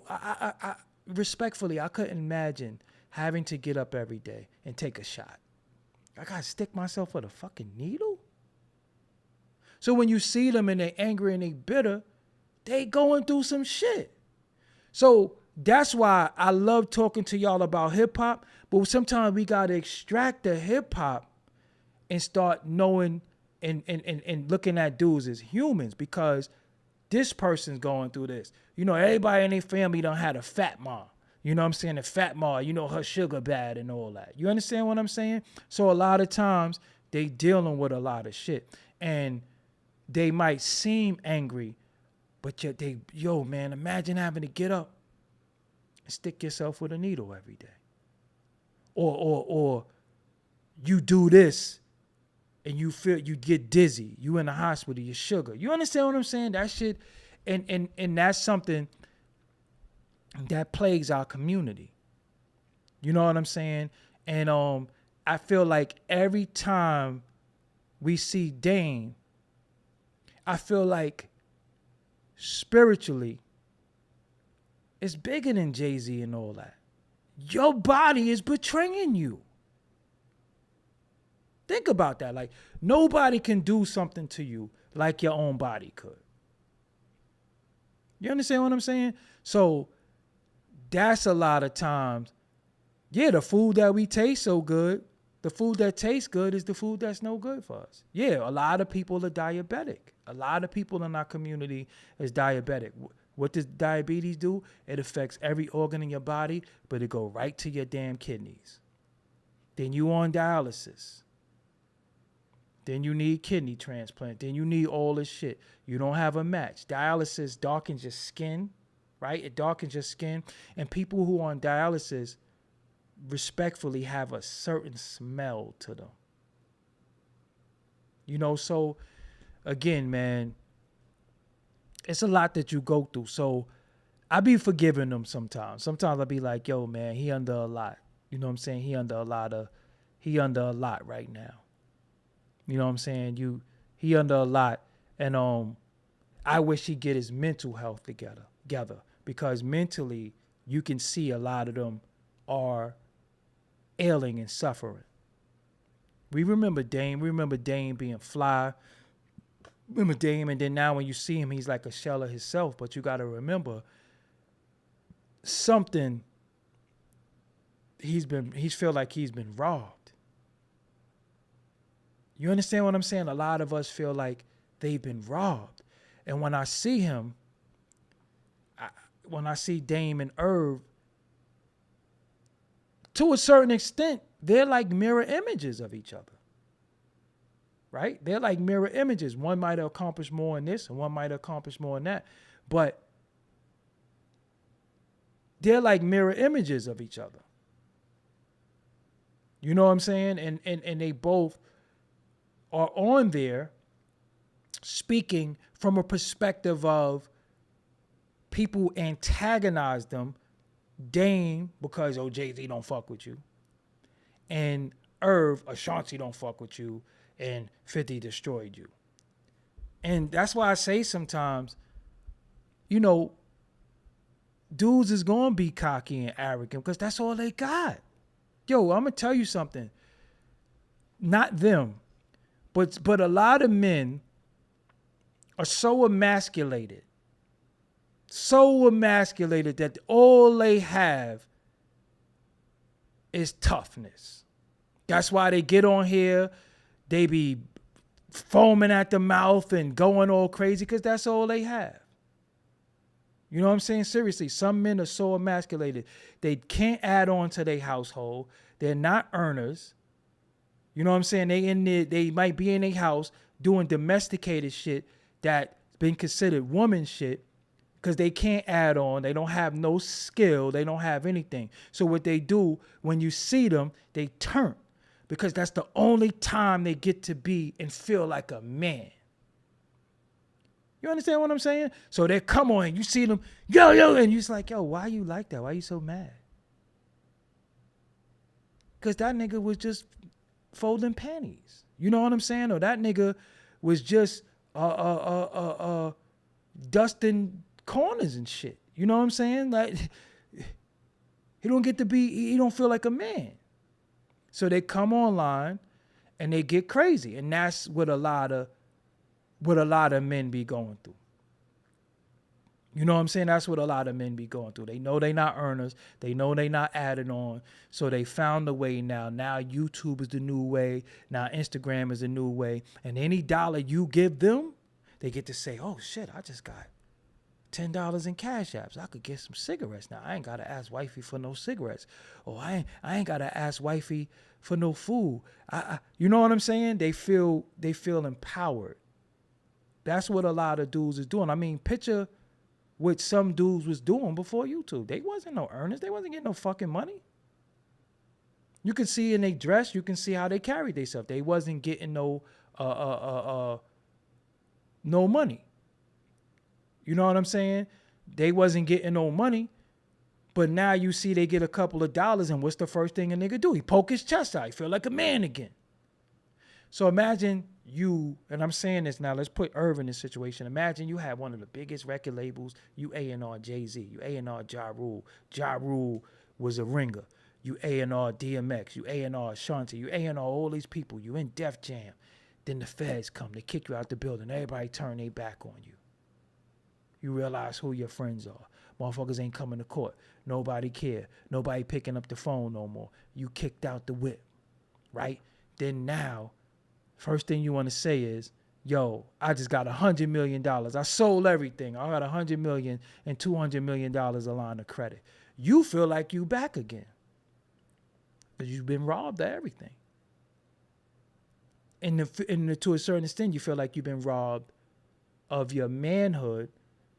I respectfully, I couldn't imagine having to get up every day and take a shot. I got to stick myself with a fucking needle? So when you see them and they're angry and they bitter, they going through some shit. So that's why I love talking to y'all about hip hop, but sometimes we got to extract the hip hop and start knowing and looking at dudes as humans, because this person's going through this. You know, everybody in their family done had a fat mom. You know what I'm saying? The fat mom, you know, her sugar bad and all that. You understand what I'm saying? So a lot of times they dealing with a lot of shit, and they might seem angry, but yo, man, imagine having to get up and stick yourself with a needle every day. or you do this and you get dizzy. You in the hospital, you sugar. You understand what I'm saying? That shit, and that's something that plagues our community. You know what I'm saying? And I feel like every time we see Dame, I feel like spiritually, it's bigger than Jay-Z and all that. Your body is betraying you. Think about that. Like, nobody can do something to you like your own body could. You understand what I'm saying? So that's a lot of times, yeah, the food that we taste so good, the food that tastes good is the food that's no good for us. Yeah, a lot of people are diabetic. A lot of people in our community is diabetic. What does diabetes do? It affects every organ in your body, but it go right to your damn kidneys. Then you on dialysis. Then you need kidney transplant. Then you need all this shit. You don't have a match. Dialysis darkens your skin, right? It darkens your skin. And people who are on dialysis respectfully have a certain smell to them. You know, so again, man, it's a lot that you go through. So I be forgiving them sometimes. Sometimes I be like, yo, man, he under a lot. You know what I'm saying? He under a lot right now. You know what I'm saying? He under a lot. And I wish he get his mental health together. Because mentally, you can see a lot of them are ailing and suffering. We remember Dame. We remember Dame being fly. Remember Dame, and then now when you see him, he's like a shell of himself. But you got to remember something. He's feel like he's been robbed. You understand what I'm saying? A lot of us feel like they've been robbed. And when I see him, when I see Dame and Irv, to a certain extent, they're like mirror images of each other. Right? They're like mirror images. One might have accomplished more in this and one might have accomplished more in that. But they're like mirror images of each other. You know what I'm saying? And they both are on there speaking from a perspective of people antagonize them. Dame, because Jay-Z don't fuck with you. And Irv, Ashanti don't fuck with you. And 50 destroyed you. And that's why I say sometimes, you know, dudes is going to be cocky and arrogant because that's all they got. Yo, I'm going to tell you something. Not them, but a lot of men are so emasculated that all they have is toughness. That's why they get on here. They be foaming at the mouth and going all crazy because that's all they have. You know what I'm saying? Seriously, some men are so emasculated. They can't add on to their household. They're not earners. You know what I'm saying? They might be in their house doing domesticated shit that's been considered woman shit because they can't add on. They don't have no skill. They don't have anything. So what they do, when you see them, they turn. Because that's the only time they get to be and feel like a man. You understand what I'm saying? So they come on and you see them, yo, and you're like, yo, why you like that? Why you so mad? Because that nigga was just folding panties. You know what I'm saying? Or that nigga was just dusting corners and shit. You know what I'm saying? Like, he don't feel like a man. So they come online and they get crazy. And that's what a lot of men be going through. You know what I'm saying? That's what a lot of men be going through. They know they not earners. They know they not adding on. So they found a way now. Now YouTube is the new way. Now Instagram is the new way. And any dollar you give them, they get to say, oh shit, I just got $10 in cash apps. I could get some cigarettes now. I ain't got to ask wifey for no cigarettes. Or I ain't got to ask wifey for no food. You know what I'm saying? They feel empowered. That's what a lot of dudes is doing. I mean, picture what some dudes was doing before YouTube. They wasn't no earners. They wasn't getting no fucking money. You can see in they dress, you can see how they carried themselves. They wasn't getting no money. You know what I'm saying? They wasn't getting no money. But now you see they get a couple of dollars, and what's the first thing a nigga do? He poke his chest out. He feel like a man again. So imagine you, and I'm saying this now, let's put Irv in this situation. Imagine you have one of the biggest record labels. You A&R Jay-Z. You A&R Ja Rule. Ja Rule was a ringer. You A&R DMX. You A&R Ashanti. You A&R all these people. You in Def Jam. Then the feds come. They kick you out the building. Everybody turn their back on you. You realize who your friends are. Motherfuckers ain't coming to court. Nobody care. Nobody picking up the phone no more. You kicked out the whip, right? Then now, first thing you want to say is, yo, I just got $100 million. I sold everything. I got $100 million and $200 million a line of credit. You feel like you back again because you've been robbed of everything. And to a certain extent, you feel like you've been robbed of your manhood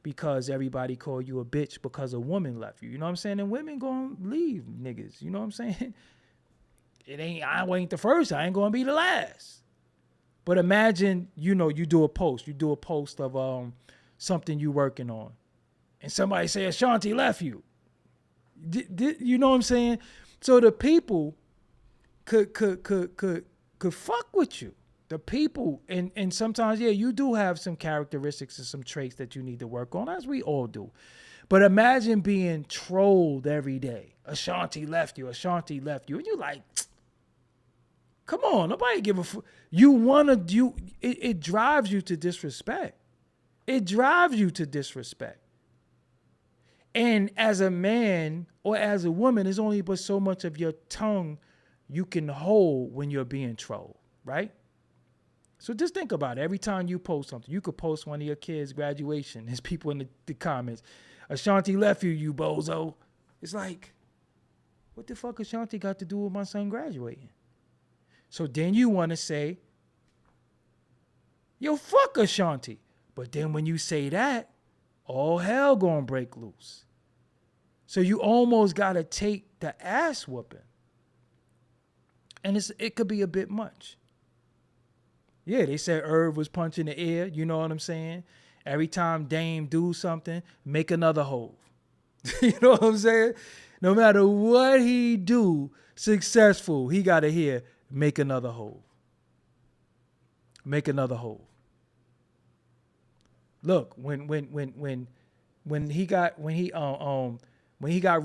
because everybody call you a bitch because a woman left you. You know what I'm saying? And women gonna leave niggas. You know what I'm saying? I ain't the first. I ain't gonna be the last. But imagine, you do a post. You do a post of something you working on. And somebody say Ashanti left you. You know what I'm saying? So the people could fuck with you. The people, and sometimes, yeah, you do have some characteristics and some traits that you need to work on, as we all do. But imagine being trolled every day. Ashanti left you. Ashanti left you. And you're like, come on, nobody give a fuck. It drives you to disrespect. It drives you to disrespect. And as a man or as a woman, there's only but so much of your tongue you can hold when you're being trolled, right? So just think about it. Every time you post something, you could post one of your kids' graduation. There's people in the comments, Ashanti left you, you bozo. It's like, what the fuck Ashanti got to do with my son graduating? So then you want to say, yo, fuck Ashanti. But then when you say that, all hell gonna break loose. So you almost got to take the ass whooping. And it could be a bit much. Yeah, they said Irv was punching the air. You know what I'm saying? Every time Dame do something, make another hole. You know what I'm saying? No matter what he do successful, he got to hear, make another hole. Make another hole. Look, when he got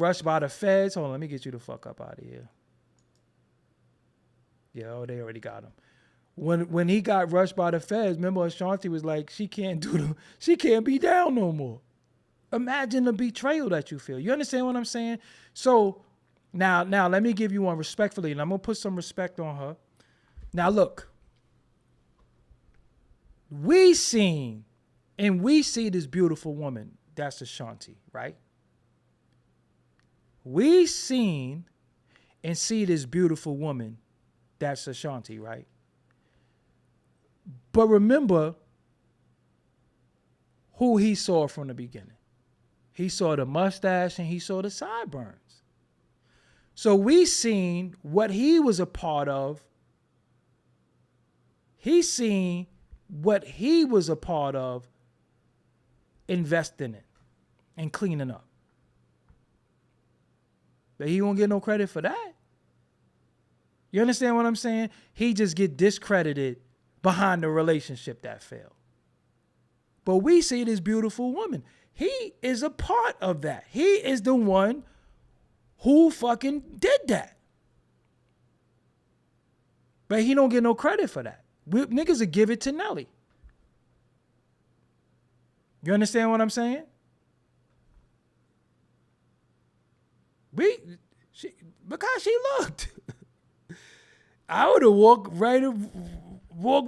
rushed by the feds, hold on, let me get you the fuck up out of here. Yeah, they already got him. When he got rushed by the feds, remember Ashanti was like, she can't be down no more. Imagine the betrayal that you feel. You understand what I'm saying? So now let me give you one respectfully, and I'm gonna put some respect on her. Now look, we see this beautiful woman, that's Ashanti, right? We seen and see this beautiful woman, that's Ashanti, right? But remember who he saw from the beginning. He saw the mustache and he saw the sideburns. So we seen what he was a part of. He seen what he was a part of investing in and cleaning up. But he won't get no credit for that. You understand what I'm saying? He just get discredited behind the relationship that failed. But we see this beautiful woman. He is a part of that. He is the one who fucking did that. But he don't get no credit for that. Niggas will give it to Nelly. You understand what I'm saying? Look how she looked. I would have walked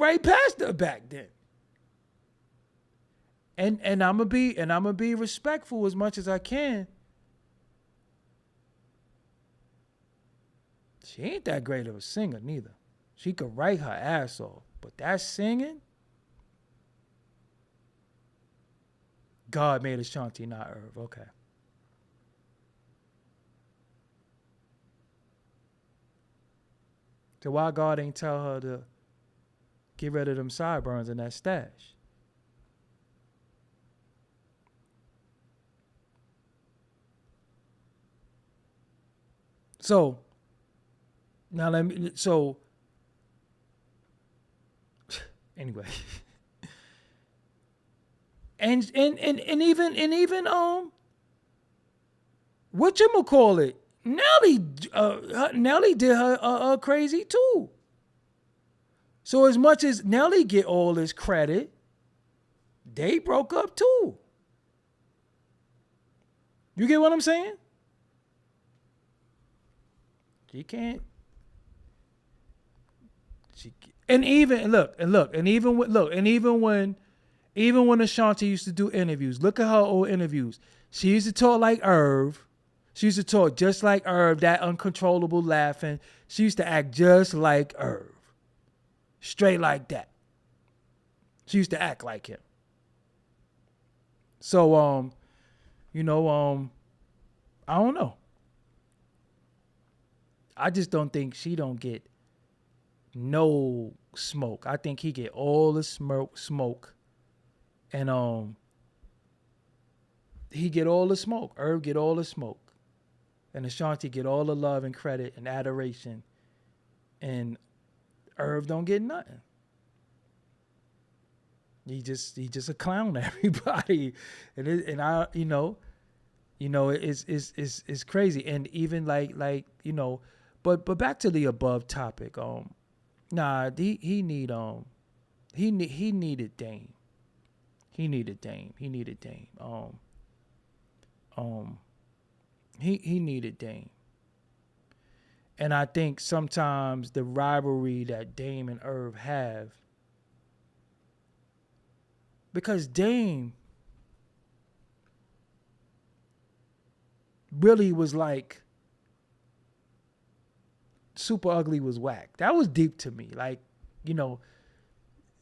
right past her back then. And I'm gonna be respectful as much as I can. She ain't that great of a singer neither. She could write her ass off, but that singing, God made Ashanti, not Irv. Okay. So why God ain't tell her to get rid of them sideburns and that stash? So now let me. So anyway, and even what you call it? Nelly did her crazy too. So as much as Nelly get all this credit, they broke up too. You get what I'm saying? She can't. And even when Ashanti used to do interviews, look at her old interviews. She used to talk like Irv. She used to talk just like Irv, that uncontrollable laughing. She used to act just like Irv. Straight like that. She used to act like him. So, I don't know. I just don't think she don't get no smoke. I think he get all the smoke. And he get all the smoke. Irv get all the smoke. And Ashanti get all the love and credit and adoration. And Irv don't get nothing. He just a clown to everybody. It's crazy. And even but back to the above topic. He needed Dame. He needed Dame. He needed Dame. And I think sometimes the rivalry that Dame and Irv have, because Dame really was like, Super Ugly was whack. That was deep to me.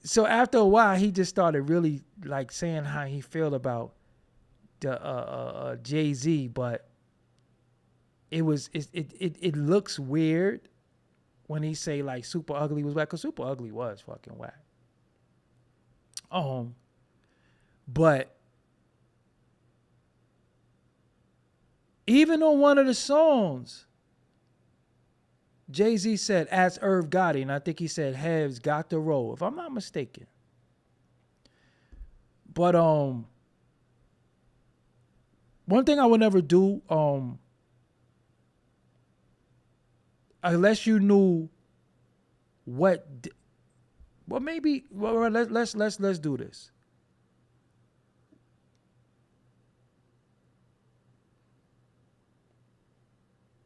So after a while, he just started really like saying how he felt about the Jay-Z, but it looks weird when he say like Super Ugly was whack, because Super Ugly was fucking whack. But even on one of the songs, Jay-Z said, ask Irv Gotti, and I think he said, Hev's got the roll, if I'm not mistaken. But one thing I would never do, unless you knew let's do this.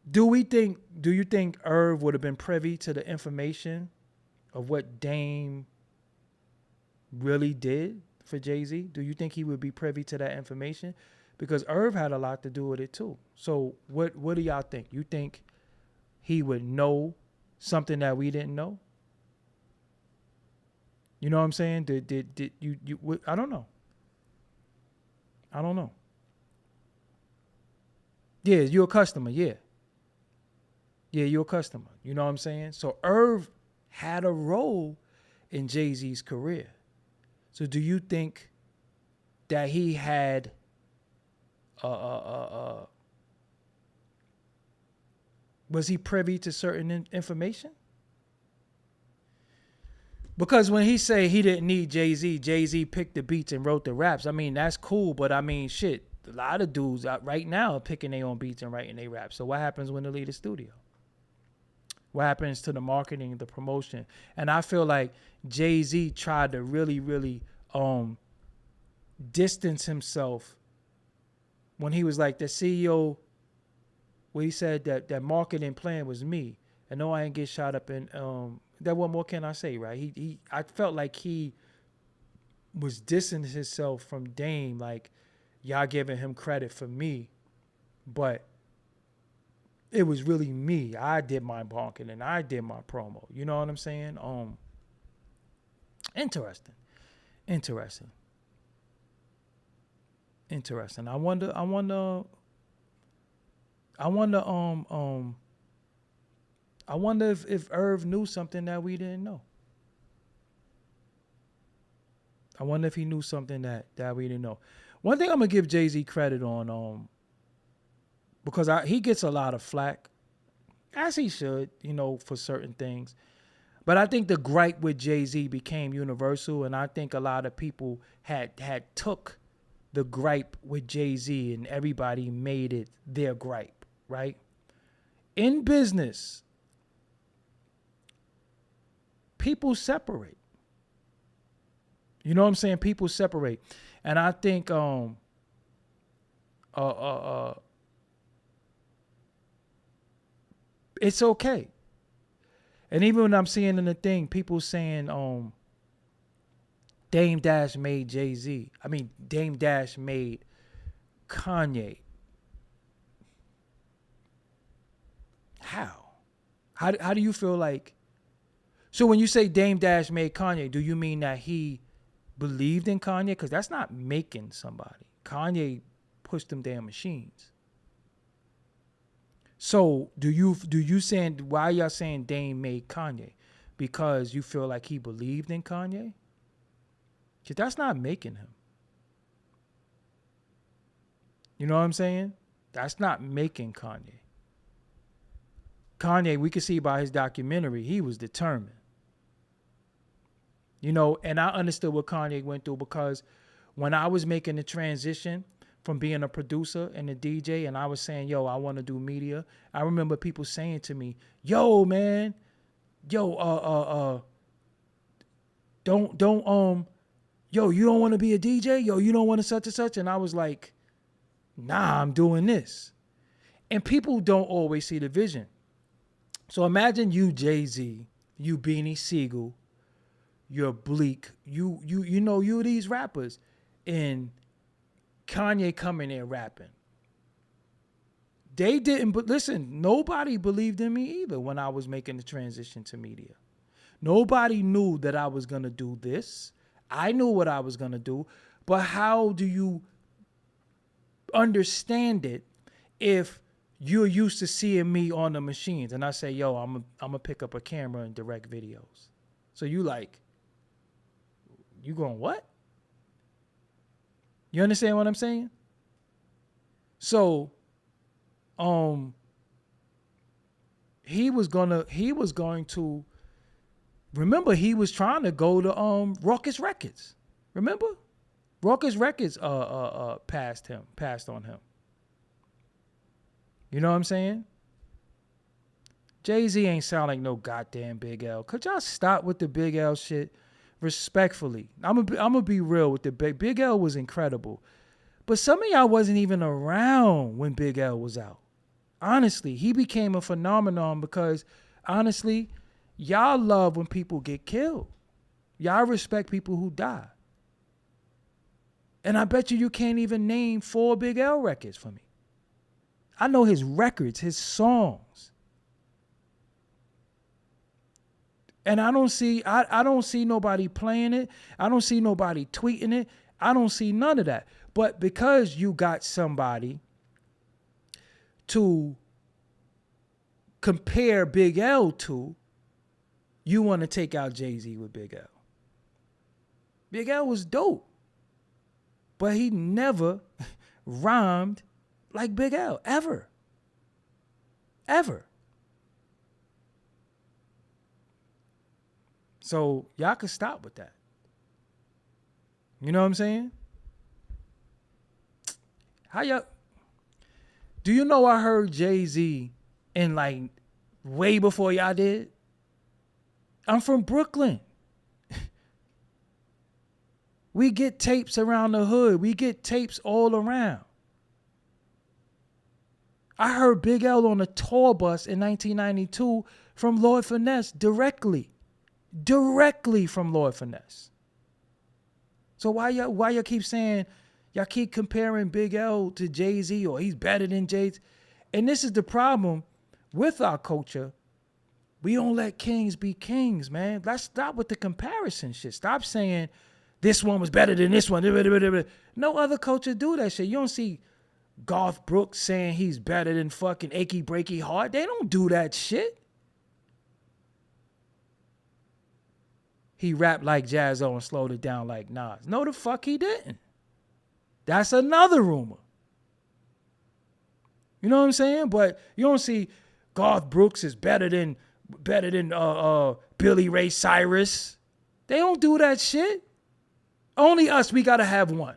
Do you think Irv would have been privy to the information of what Dame really did for Jay-Z? Do you think he would be privy to that information? Because Irv had a lot to do with it too. So what do y'all think? You think he would know something that we didn't know? You know what I'm saying? Did you I don't know. Yeah, you're a customer, yeah. Yeah, you're a customer. You know what I'm saying? So Irv had a role in Jay-Z's career. So do you think that he had was he privy to certain information? Because when he say he didn't need Jay-Z, Jay-Z picked the beats and wrote the raps. I mean, that's cool, but I mean, shit, a lot of dudes out right now are picking their own beats and writing their raps. So what happens when they leave the studio? What happens to the marketing, the promotion? And I feel like Jay-Z tried to really, really distance himself when he was like the CEO, where he said that marketing plan was me. And no, I ain't get shot up in that. What more can I say, right? I felt like he was distancing himself from Dame, like y'all giving him credit for me, but it was really me. I did my marketing and I did my promo. You know what I'm saying? Interesting. I wonder I wonder if Irv knew something that we didn't know. I wonder if he knew something that we didn't know. One thing I'm gonna give Jay-Z credit on, because he gets a lot of flack, as he should, for certain things. But I think the gripe with Jay-Z became universal, and I think a lot of people had took the gripe with Jay-Z and everybody made it their gripe, right? In business, people separate. You know what I'm saying? People separate. And I think it's okay. And even when I'm seeing in the thing, people saying Dame Dash made Jay-Z. I mean, Dame Dash made Kanye. How do you feel like? So when you say Dame Dash made Kanye, do you mean that he believed in Kanye? Because that's not making somebody. Kanye pushed them damn machines. So do you saying, why y'all saying Dame made Kanye? Because you feel like he believed in Kanye? Because that's not making him. You know what I'm saying? That's not making Kanye. Kanye, we can see by his documentary, he was determined. And I understood what Kanye went through, because when I was making the transition from being a producer and a DJ, and I was saying, yo, I want to do media, I remember people saying to me, yo, man, yo, yo, you don't want to be a DJ? Yo, you don't want to such and such? And I was like, nah, I'm doing this. And people don't always see the vision. So imagine you, Jay-Z, you Beanie Siegel, you're Bleak, you these rappers, and Kanye coming in rapping. They didn't, but listen, nobody believed in me either when I was making the transition to media. Nobody knew that I was going to do this. I knew what I was going to do, but how do you understand it if you're used to seeing me on the machines and I say, yo, I'm gonna pick up a camera and direct videos? So you like, you going what? You understand what I'm saying? So, he was going to, remember, he was trying to go to Ruckus Records. Remember? Ruckus Records passed on him. You know what I'm saying? Jay-Z ain't sound like no goddamn Big L. Could y'all stop with the Big L shit? Respectfully. I'm gonna be real with the Big L was incredible. But some of y'all wasn't even around when Big L was out. Honestly, he became a phenomenon because, honestly, y'all love when people get killed. Y'all respect people who die. And I bet you can't even name 4 Big L records for me. I know his records, his songs. And I don't see nobody playing it. I don't see nobody tweeting it. I don't see none of that. But because you got somebody to compare Big L to, you want to take out Jay-Z with Big L. Big L was dope. But he never rhymed like Big L, ever. Ever. So y'all can stop with that. You know what I'm saying? Do you know I heard Jay-Z in like way before y'all did? I'm from Brooklyn. We get tapes around the hood. We get tapes all around. I heard Big L on a tour bus in 1992 from Lord Finesse directly from Lord Finesse. So why y'all keep saying, y'all keep comparing Big L to Jay-Z or he's better than Jay-Z? And this is the problem with our culture. We don't let kings be kings, man. Let's stop with the comparison shit. Stop saying this one was better than this one. No other culture do that shit. You don't see Garth Brooks saying he's better than fucking Achy Breaky Heart. They don't do that shit. he rapped like Jaz-O and slowed it down like Nas. No, the fuck he didn't. That's another rumor. You know what I'm saying? But you don't see Garth Brooks is better than Billy Ray Cyrus. They don't do that shit. Only us, we gotta have one.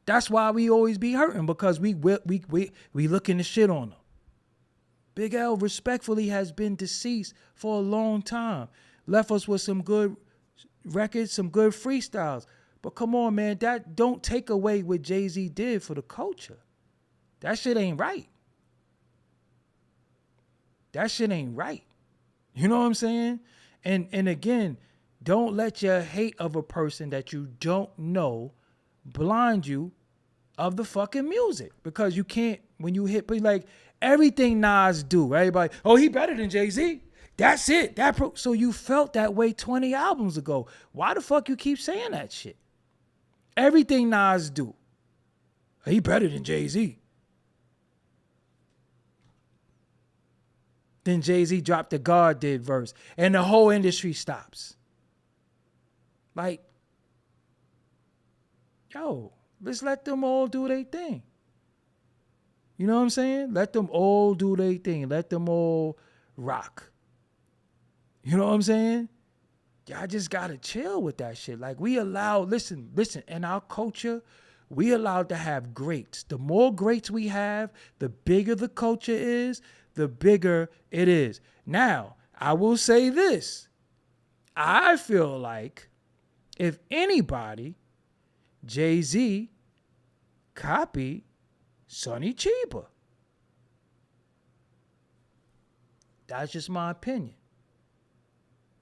That's why we always be hurting, because we looking to shit on them. Big L respectfully has been deceased for a long time. Left us with some good records, some good freestyles. But come on, man, that don't take away what Jay-Z did for the culture. That shit ain't right. That shit ain't right. You know what I'm saying? And again, don't let your hate of a person that you don't know blind you of the fucking music. Because you can't, when you hit, like everything Nas do, everybody, oh, he better than Jay-Z. That's it. So you felt that way 20 albums ago. Why the fuck you keep saying that shit? Everything Nas do, he better than Jay-Z. Then Jay-Z dropped the God Did verse, and the whole industry stops. Like, yo, let's let them all do their thing. You know what I'm saying? Let them all do their thing. Let them all rock. You know what I'm saying? Y'all just gotta chill with that shit. Like, we allow, listen, in our culture, we allowed to have greats. The more greats we have, the bigger the culture is, the bigger it is. Now, I will say this. I feel like if anybody, Jay-Z copied Sonny Chiba. That's just my opinion.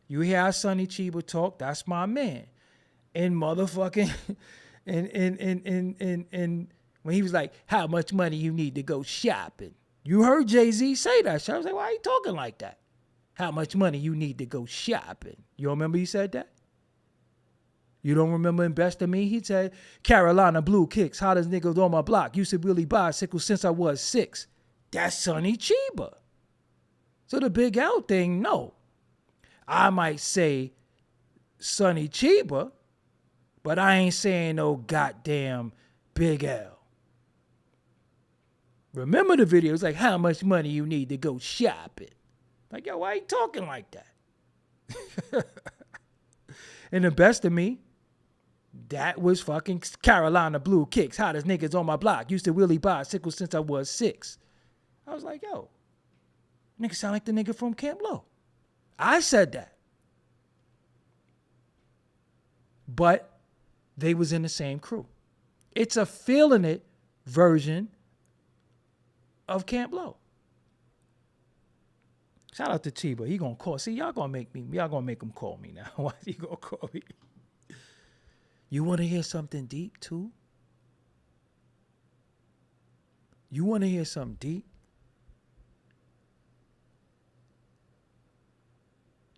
You hear how Sonny Chiba talk, that's my man. And motherfucking and when he was like, how much money you need to go shopping? You heard Jay-Z say that. So I was like, why are you talking like that? How much money you need to go shopping? You don't remember he said that? You don't remember in Best of Me? He said, Carolina blue kicks, hottest niggas on my block. Used to really bicycle since I was 6. That's Sonny Chiba. So the Big L thing, no. I might say Sonny Chiba, but I ain't saying no goddamn Big L. Remember the video? It's like, how much money you need to go shopping? Like, yo, why you talking like that? And the Best of Me, that was fucking Carolina blue kicks, hottest niggas on my block. Used to really bicycle since I was 6. I was like, yo, nigga sound like the nigga from Camp Low. I said that. But they was in the same crew. It's a feeling it version of Camp Low. Shout out to Chiba. He gonna call. See, y'all gonna make him call me now. Why is he gonna call me? You wanna hear something deep too? You wanna hear something deep?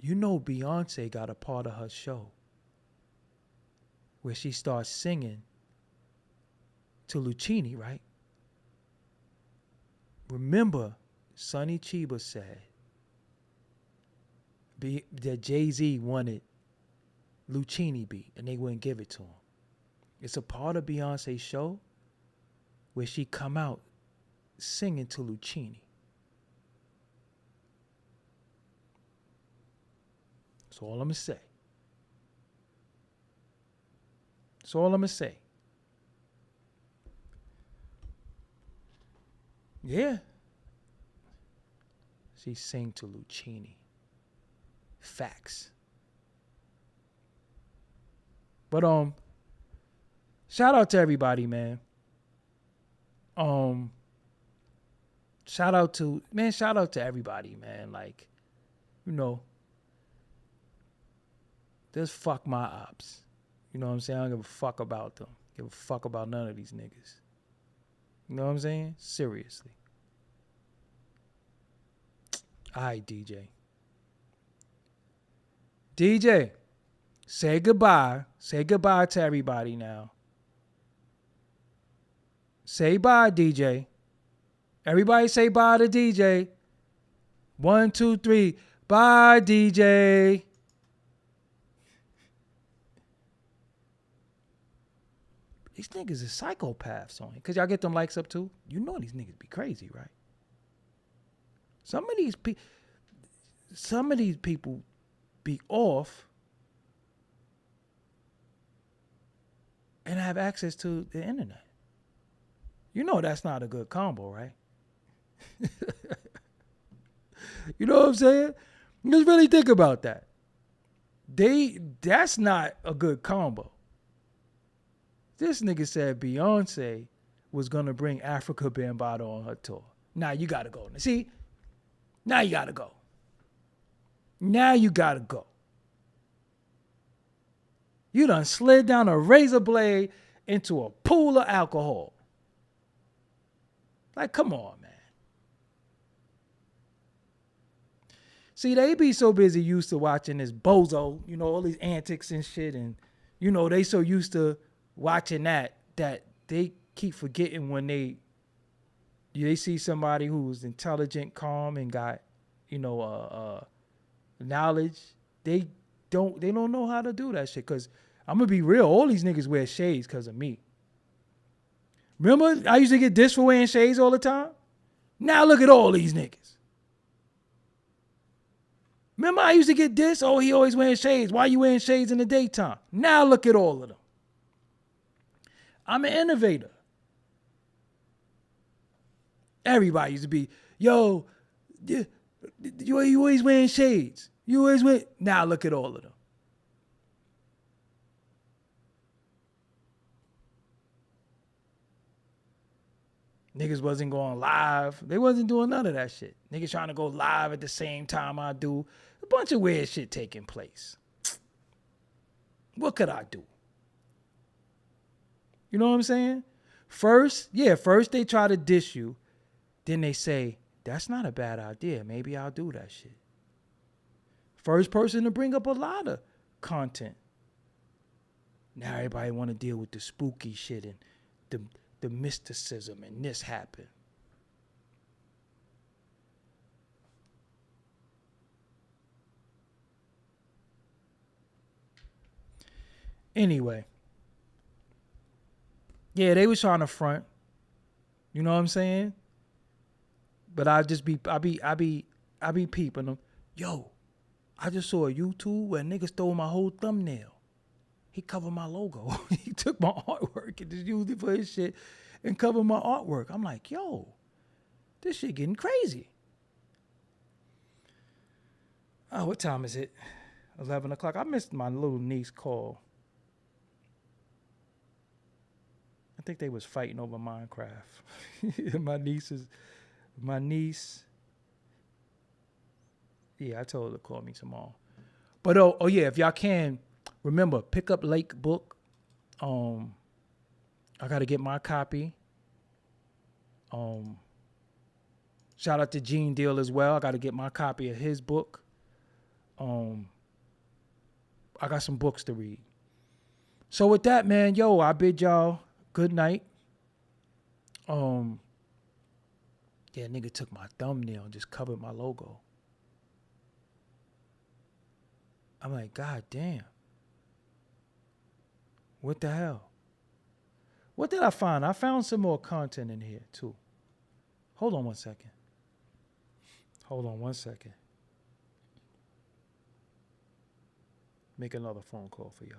You know Beyonce got a part of her show where she starts singing to Lucchini, right? Remember, Sonny Chiba said that Jay-Z wanted Lucchini beat and they wouldn't give it to him. It's a part of Beyonce's show where she come out singing to Lucchini. That's all I'm going to say. That's all I'm going to say. Yeah. She sang to Lucchini. Facts. But shout out to everybody, man. Shout out to everybody, man. Like, you know, just fuck my ops. You know what I'm saying? I don't give a fuck about them. Give a fuck about none of these niggas. You know what I'm saying? Seriously. All right, DJ. DJ, say goodbye. Say goodbye to everybody now. Say bye, DJ. Everybody say bye to DJ. 1, 2, 3. Bye, DJ. These niggas is psychopaths on it. Cause y'all get them likes up too. You know these niggas be crazy, right? Some of these people be off and have access to the internet. You know that's not a good combo, right? You know what I'm saying? Just really think about that. That's not a good combo. This nigga said Beyonce was gonna bring Africa Bambaataa on her tour. Now you gotta go. See? Now you gotta go. Now you gotta go. You done slid down a razor blade into a pool of alcohol. Like, come on, man. See, they be so busy used to watching this bozo, you know, all these antics and shit. And, you know, they so used to watching that they keep forgetting when they see somebody who's intelligent, calm, and got, you know, knowledge. They don't know how to do that shit. Cause I'm gonna be real, all these niggas wear shades because of me. Remember, I used to get dissed for wearing shades all the time. Now look at all these niggas. Remember, I used to get dissed. Oh, he always wearing shades. Why you wearing shades in the daytime? Now look at all of them. I'm an innovator. Everybody used to be, yo, you always wearing shades. You always wear. Now look at all of them. Niggas wasn't going live. They wasn't doing none of that shit. Niggas trying to go live at the same time I do. A bunch of weird shit taking place. What could I do? You know what I'm saying? First they try to diss you. Then they say, that's not a bad idea. Maybe I'll do that shit. First person to bring up a lot of content. Now everybody want to deal with the spooky shit and the mysticism and this happened. Anyway. Yeah, they was trying to front. You know what I'm saying? But I be peeping them. Yo, I just saw a YouTube where nigga stole my whole thumbnail. He covered my logo. He took my artwork and just used it for his shit and covered my artwork. I'm like, yo, this shit getting crazy. Oh, what time is it? 11 o'clock. I missed my little niece call. I think they was fighting over Minecraft. My niece. Yeah, I told her to call me tomorrow. But oh yeah, if y'all can, remember, pick up Lake book. I gotta get my copy. Shout out to Gene Deal as well. I gotta get my copy of his book. I got some books to read. So with that, man, yo, I bid y'all good night. Yeah, nigga took my thumbnail and just covered my logo. I'm like, God damn. What the hell? What did I find? I found some more content in here too. Hold on one second. Make another phone call for y'all.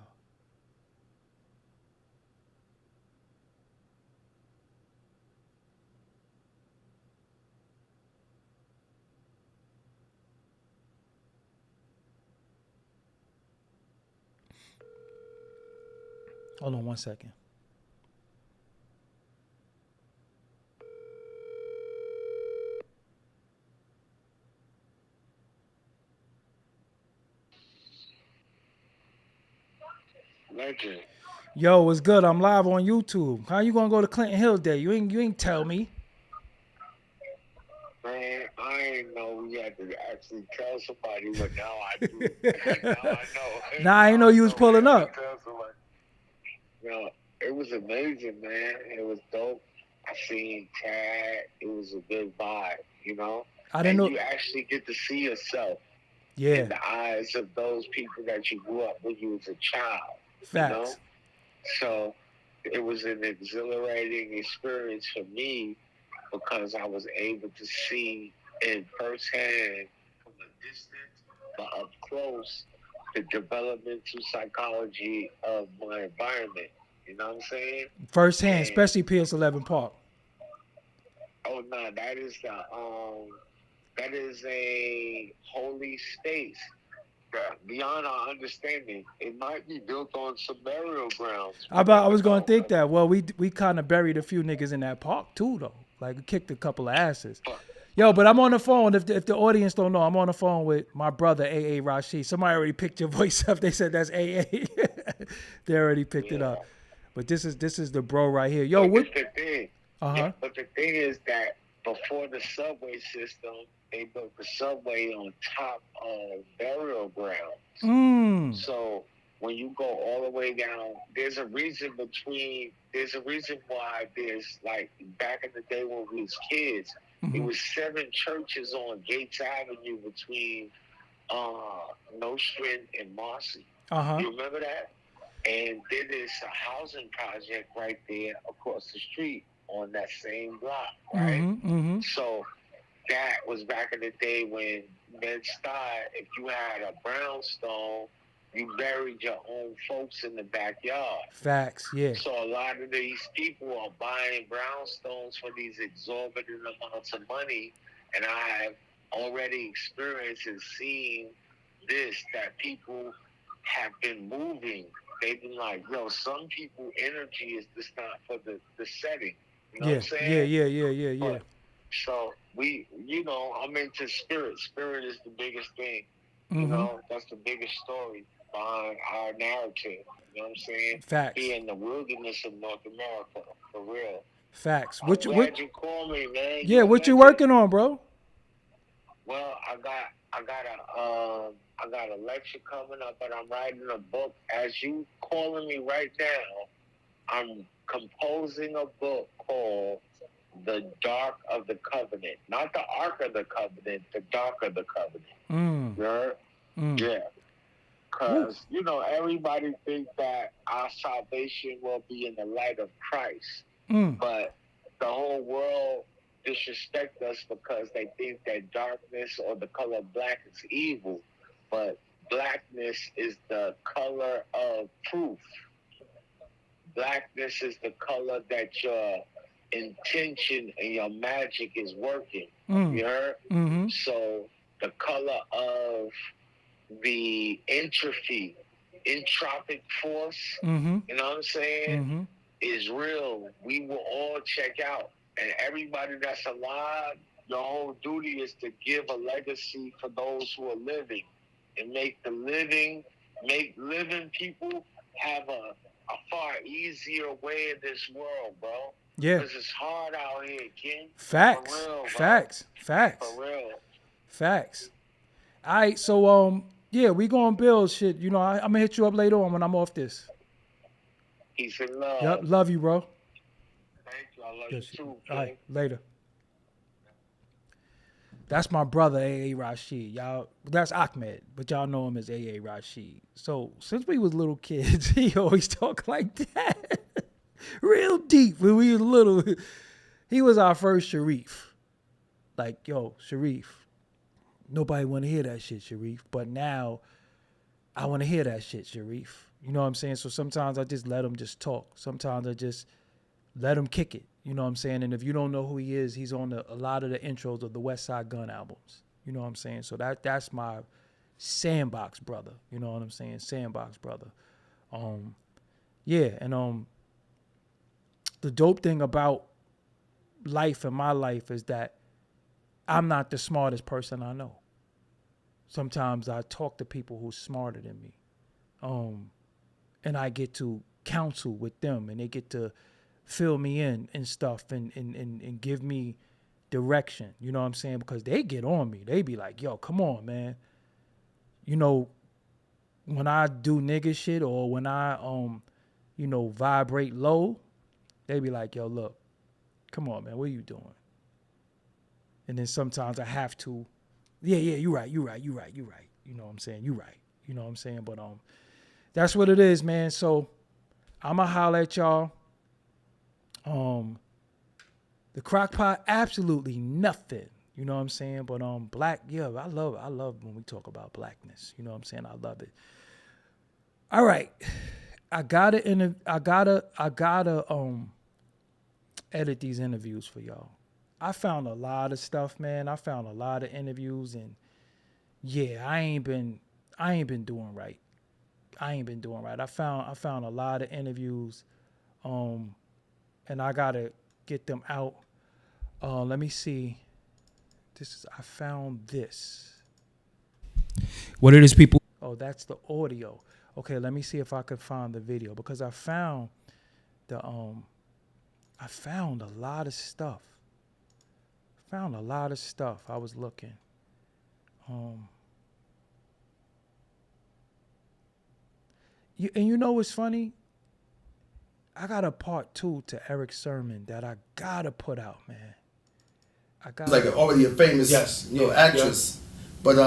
Hold on one second. Legend. Yo, what's good? I'm live on YouTube. How you gonna go to Clinton Hill Day? You ain't tell me. Man, I ain't know we had to actually tell somebody, but now I do. Now I know. Nah, I ain't know you was pulling up. No, it was amazing, man. It was dope. I seen Tad. It was a good vibe, you know? I didn't know. You actually get to see yourself. in Yeah. the eyes of those people that you grew up when you was a child. You know, Facts. so it was an exhilarating experience for me because I was able to see in firsthand from a distance but up close the developmental psychology of my environment. You know what I'm saying? Firsthand, And especially PS11 Park. oh no, that is a holy space. Beyond our understanding, it might be built on some burial grounds. We I never was gonna know. think that. Well, we kind of buried a few niggas in that park too, though. Like we kicked a couple of asses. But Yo, but I'm on the phone. If the audience don't know, I'm on the phone with my brother AA Rashid. Somebody already picked your voice up. They said that's AA. They already picked it yeah, up. But this is the bro right here. Yo, but what? it's the thing. Yeah, Uh-huh. but the thing is that before the subway system, they built the subway on top of burial grounds. Mm. So when you go all the way down, there's a reason why there's like back in the day when we was kids, it Mm-hmm. was 7 churches on Gates Avenue between Nostrand and Marcy. Uh-huh. You remember that? And then there's a housing project right there across the street on that same block, right? Mm-hmm. Mm-hmm. So that was back in the day when men started, if you had a brownstone, you buried your own folks in the backyard. Facts. Yeah. So a lot of these people are buying brownstones for these exorbitant amounts of money. And I have already experienced and seen this, that people have been moving. They've been like, yo, some people energy is just not for the setting. You know what Yeah. I'm saying? Yeah. But so I'm into spirit. Spirit is the biggest thing. You Mm-hmm. know, that's the biggest story behind our narrative. You know what I'm saying? Facts. Be in the wilderness of North America, for real. Facts. I'm glad you called me, man. Yeah, You what you legend. working on, bro? Well, I got a lecture coming up, but I'm writing a book. As you calling me right now, I'm composing a book called The Dark of the Covenant. Not the Ark of the Covenant, the Dark of the Covenant. Mm. You heard? Mm. Yeah. Because, everybody thinks that our salvation will be in the light of Christ. Mm. But the whole world disrespect us because they think that darkness or the color black is evil. But blackness is the color of proof. Blackness is the color that your intention and your magic is working. Mm. You heard? Mm-hmm. So the color of the entropic force, Mm-hmm. you know what I'm saying, Mm-hmm. is real. We will all check out. And everybody that's alive, your whole duty is to give a legacy for those who are living and make living people have a far easier way in this world, bro. Yeah. Because it's hard out here, King. Facts. For real, bro. Facts. For real. Facts. All right, so yeah, we gonna build shit. I'm gonna hit you up later on when I'm off this. Peace and love. Yep, love you, bro. Thank you. I love Yes. you too, King. All right, later. That's my brother, AA Rashid. Y'all, that's Ahmed, but y'all know him as AA Rashid. So since we was little kids, he always talk like that. Real deep when we was little. He was our first Sharif. Like, yo, Sharif. Nobody want to hear that shit, Sharif. But now, I want to hear that shit, Sharif. You know what I'm saying? So sometimes I just let him just talk. Sometimes I just let him kick it. You know what I'm saying? And if you don't know who he is, he's on a lot of the intros of the West Side Gun albums. You know what I'm saying? So that's my sandbox brother. You know what I'm saying? Sandbox brother. Yeah, and the dope thing about life and my life is that I'm not the smartest person I know. Sometimes I talk to people who's smarter than me. And I get to counsel with them, and they get to fill me in and stuff and give me direction. You know what I'm saying? Because they get on me. They be like, yo, come on, man. When I do nigga shit or when I, vibrate low, they be like, yo, look, come on, man, what are you doing? And then sometimes I have to, yeah, you right. You know what I'm saying? You right. You know what I'm saying? But that's what it is, man. So I'ma holler at y'all. The crock pot, absolutely nothing. You know what I'm saying? But black, yeah, I love when we talk about blackness. You know what I'm saying? I love it. All right. I gotta edit these interviews for y'all. I found a lot of stuff, man. I found a lot of interviews, and yeah, I ain't been doing right. I found a lot of interviews, and I gotta get them out. Let me see. I found this. What it is, people? Oh, that's the audio. Okay, let me see if I can find the video, because I found I found a lot of stuff. I was looking. You know what's funny? I got a part 2 to Eric's sermon that I gotta put out, man. It's like already a famous, actress, but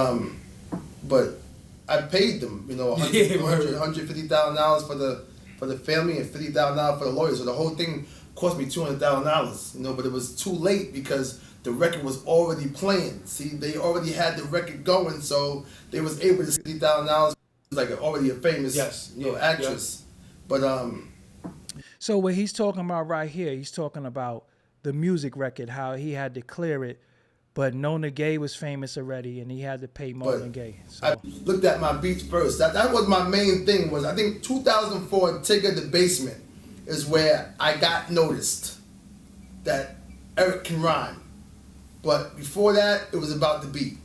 I paid them, $150,000 for the family and $50,000 for the lawyer. So the whole thing cost me $200,000, but it was too late because the record was already playing. See, they already had the record going, so they was able to $50,000. Like already a famous, actress, but So what he's talking about right here, he's talking about the music record, how he had to clear it, but Nona Gay was famous already, and he had to pay Marvin Gaye. So I looked at my beats first. That was my main thing. Was I think 2004 Tigger the Basement is where I got noticed that Eric can rhyme, but before that it was about the beat.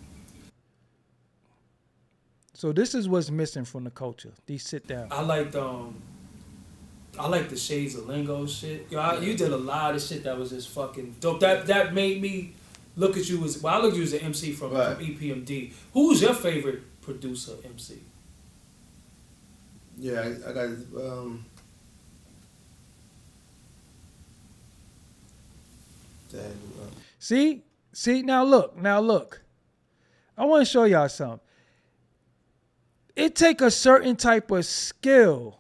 So this is what's missing from the culture. These sit down. I like the Shades of Lingo shit. You did a lot of shit that was just fucking dope. That made me look at you I look at you as an MC from EPMD. Who's your favorite producer MC? Yeah, I got See, now look. I want to show y'all something. It take a certain type of skill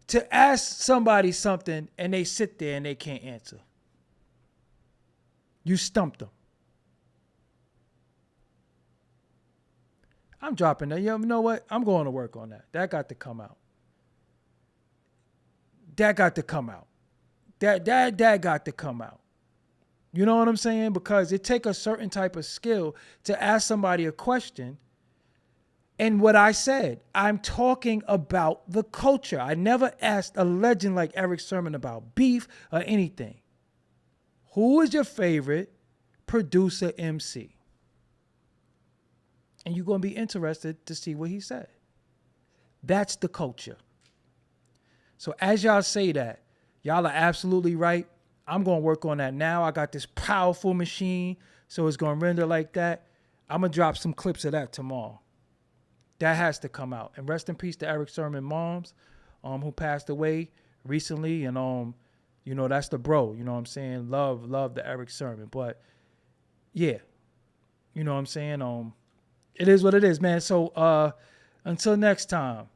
to ask somebody something and they sit there and they can't answer. You stumped them. I'm dropping that. You know what? I'm going to work on that. That got to come out. That got to come out. You know what I'm saying? Because it take a certain type of skill to ask somebody a question. And what I said, I'm talking about the culture. I never asked a legend like Eric Sermon about beef or anything. Who is your favorite producer MC? And you're going to be interested to see what he said. That's the culture. So as y'all say that, y'all are absolutely right. I'm going to work on that now. I got this powerful machine, so it's going to render like that. I'm going to drop some clips of that tomorrow. That has to come out. And rest in peace to Eric Sermon moms, who passed away recently. And that's the bro. You know what I'm saying? Love the Eric Sermon. But yeah, you know what I'm saying? It is what it is, man. So until next time,